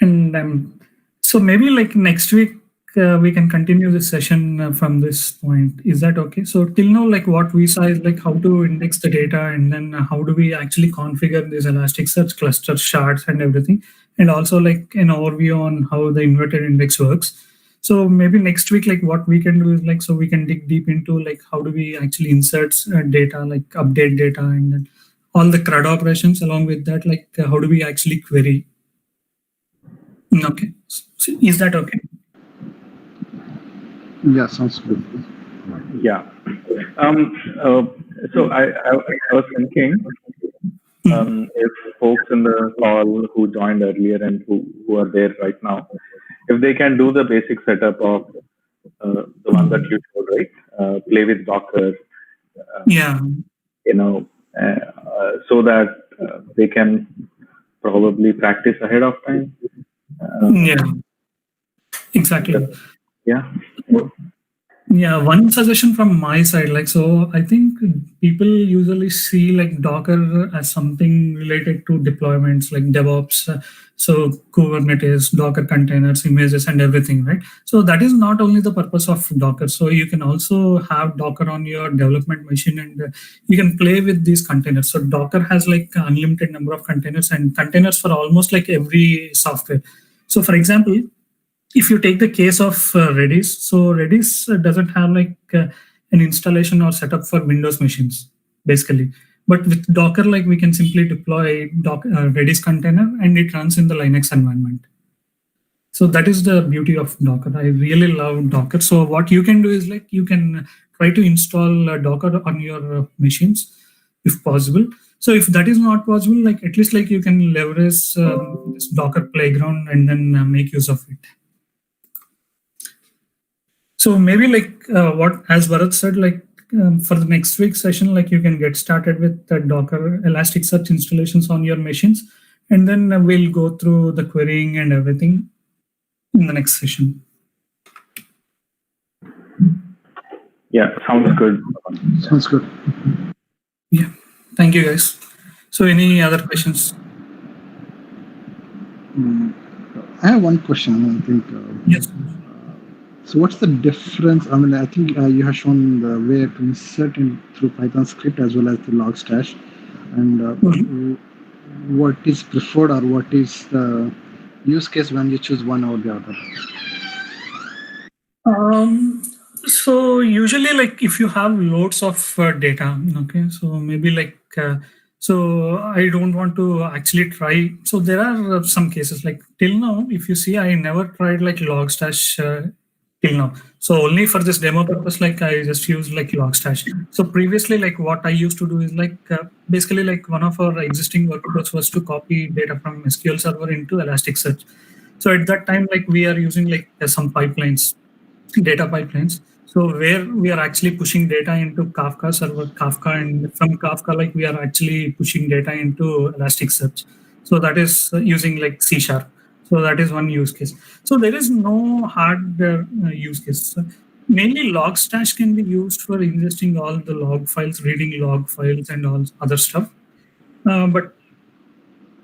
and so maybe like next week we can continue this session from this point. Is that okay? So till now, like what we saw is like how to index the data, and then how do we actually configure this Elasticsearch cluster shards and everything, and also like an overview on how the inverted index works. So maybe next week, like what we can do is like, so we can dig deep into like how do we actually insert data, like update data, and then all the CRUD operations along with that, like how do we actually query. Okay, so is that okay? Yeah, sounds good. Yeah. So I was thinking if folks in the call who joined earlier and who are there right now, if they can do the basic setup of the one that you showed, right? Play with Docker, Yeah, so that they can probably practice ahead of time. yeah, exactly. Yeah. Yeah, one suggestion from my side, like, so I think people usually see like Docker as something related to deployments like DevOps. So Kubernetes, Docker containers, images, and everything, right? So that is not only the purpose of Docker. So you can also have Docker on your development machine, and you can play with these containers. So Docker has like unlimited number of containers, and containers for almost like every software. So for example, if you take the case of Redis, so Redis doesn't have like an installation or setup for Windows machines, basically. But with Docker, like we can simply deploy Redis container and it runs in the Linux environment. So that is the beauty of Docker. I really love Docker. So what you can do is like you can try to install Docker on your machines if possible. So if that is not possible, like at least like you can leverage this Docker playground and then make use of it. So maybe like what as Bharat said, like for the next week's session, like you can get started with the Docker Elasticsearch installations on your machines, and then we'll go through the querying and everything in the next session. Yeah, sounds good. Sounds good. Yeah, thank you guys. So any other questions? I have one question. I think. Yes. So what's the difference? I mean, I think you have shown the way to insert in through Python script as well as the Logstash, and what is preferred or what is the use case when you choose one or the other? So usually like if you have loads of data, okay, so maybe like so I don't want to actually try. So there are some cases like till now, if you see, I never tried like Logstash till now. So only for this demo purpose, like I just use like Logstash. So previously, like what I used to do is like basically like one of our existing workflows was to copy data from SQL Server into Elasticsearch. So at that time, like we are using like some pipelines, data pipelines. So where we are actually pushing data into Kafka server, Kafka, and from Kafka, like we are actually pushing data into Elasticsearch. So that is using like C#. So that is one use case. So there is no hard use case. Mainly Logstash can be used for ingesting all the log files, reading log files, and all other stuff. But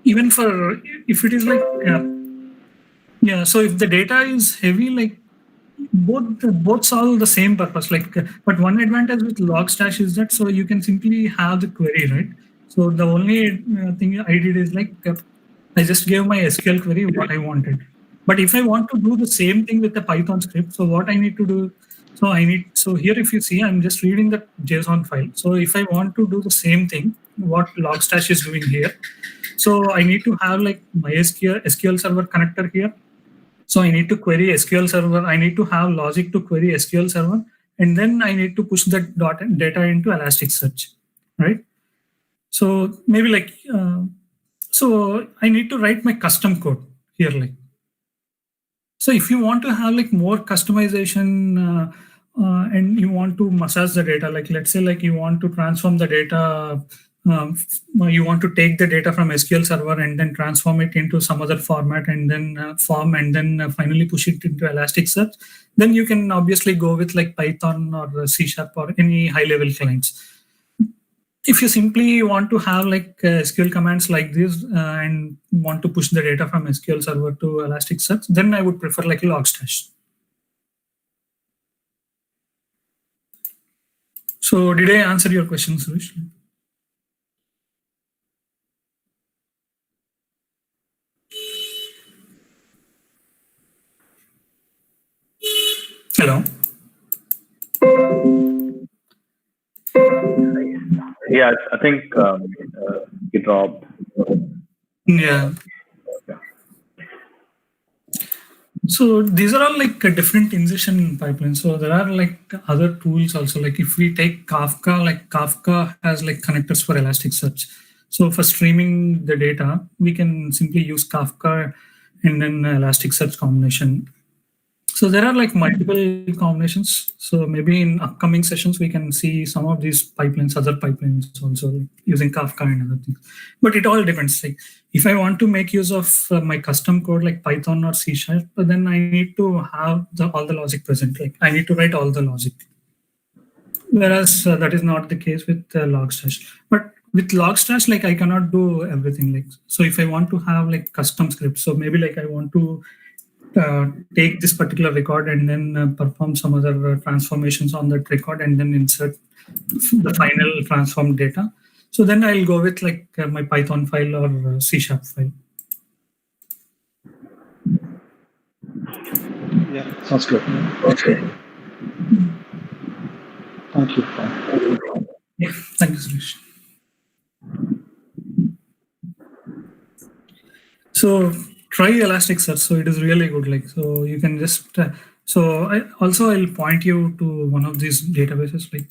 even for if it is like yeah, so if the data is heavy, like both solve the same purpose. Like, but one advantage with Logstash is that so you can simply have the query, right? So the only thing I did is like I just gave my SQL query what I wanted. But if I want to do the same thing with the Python script, so what I need to do, so here if you see, I'm just reading the JSON file. So if I want to do the same thing, what Logstash is doing here, so I need to have like my SQL Server connector here. So I need to query SQL Server. I need to have logic to query SQL Server, and then I need to push that data into Elasticsearch, right? So maybe like, so I need to write my custom code here, like. So if you want to have like more customization and you want to massage the data, like let's say like you want to transform the data you want to take the data from SQL Server and then transform it into some other format and then finally push it into Elasticsearch, then you can obviously go with like Python or C# or any high-level clients. If you simply want to have like SQL commands like this and want to push the data from SQL Server to Elasticsearch, then I would prefer like Logstash. So did I answer your question, Suresh? Hello? Yeah, I think it dropped. Yeah. So these are all like a different ingestion pipelines. So there are like other tools also. Like if we take Kafka, like Kafka has like connectors for Elasticsearch. So for streaming the data, we can simply use Kafka and then Elasticsearch combination. So there are like multiple combinations. So maybe in upcoming sessions, we can see some of these pipelines, other pipelines also like using Kafka and other things. But it all depends. Like if I want to make use of my custom code like Python or C#, but then I need to have all the logic present. Like I need to write all the logic. Whereas that is not the case with Logstash. But with Logstash, like I cannot do everything. Like so, if I want to have like custom scripts, so maybe like I want to take this particular record and then perform some other transformations on that record and then insert the final transformed data. So then I'll go with like my Python file or C# file. Yeah, sounds good. Okay. Thank you. Yeah, thank you, Suresh. So try Elasticsearch. So it is really good. Like so, you can just. I'll point you to one of these databases like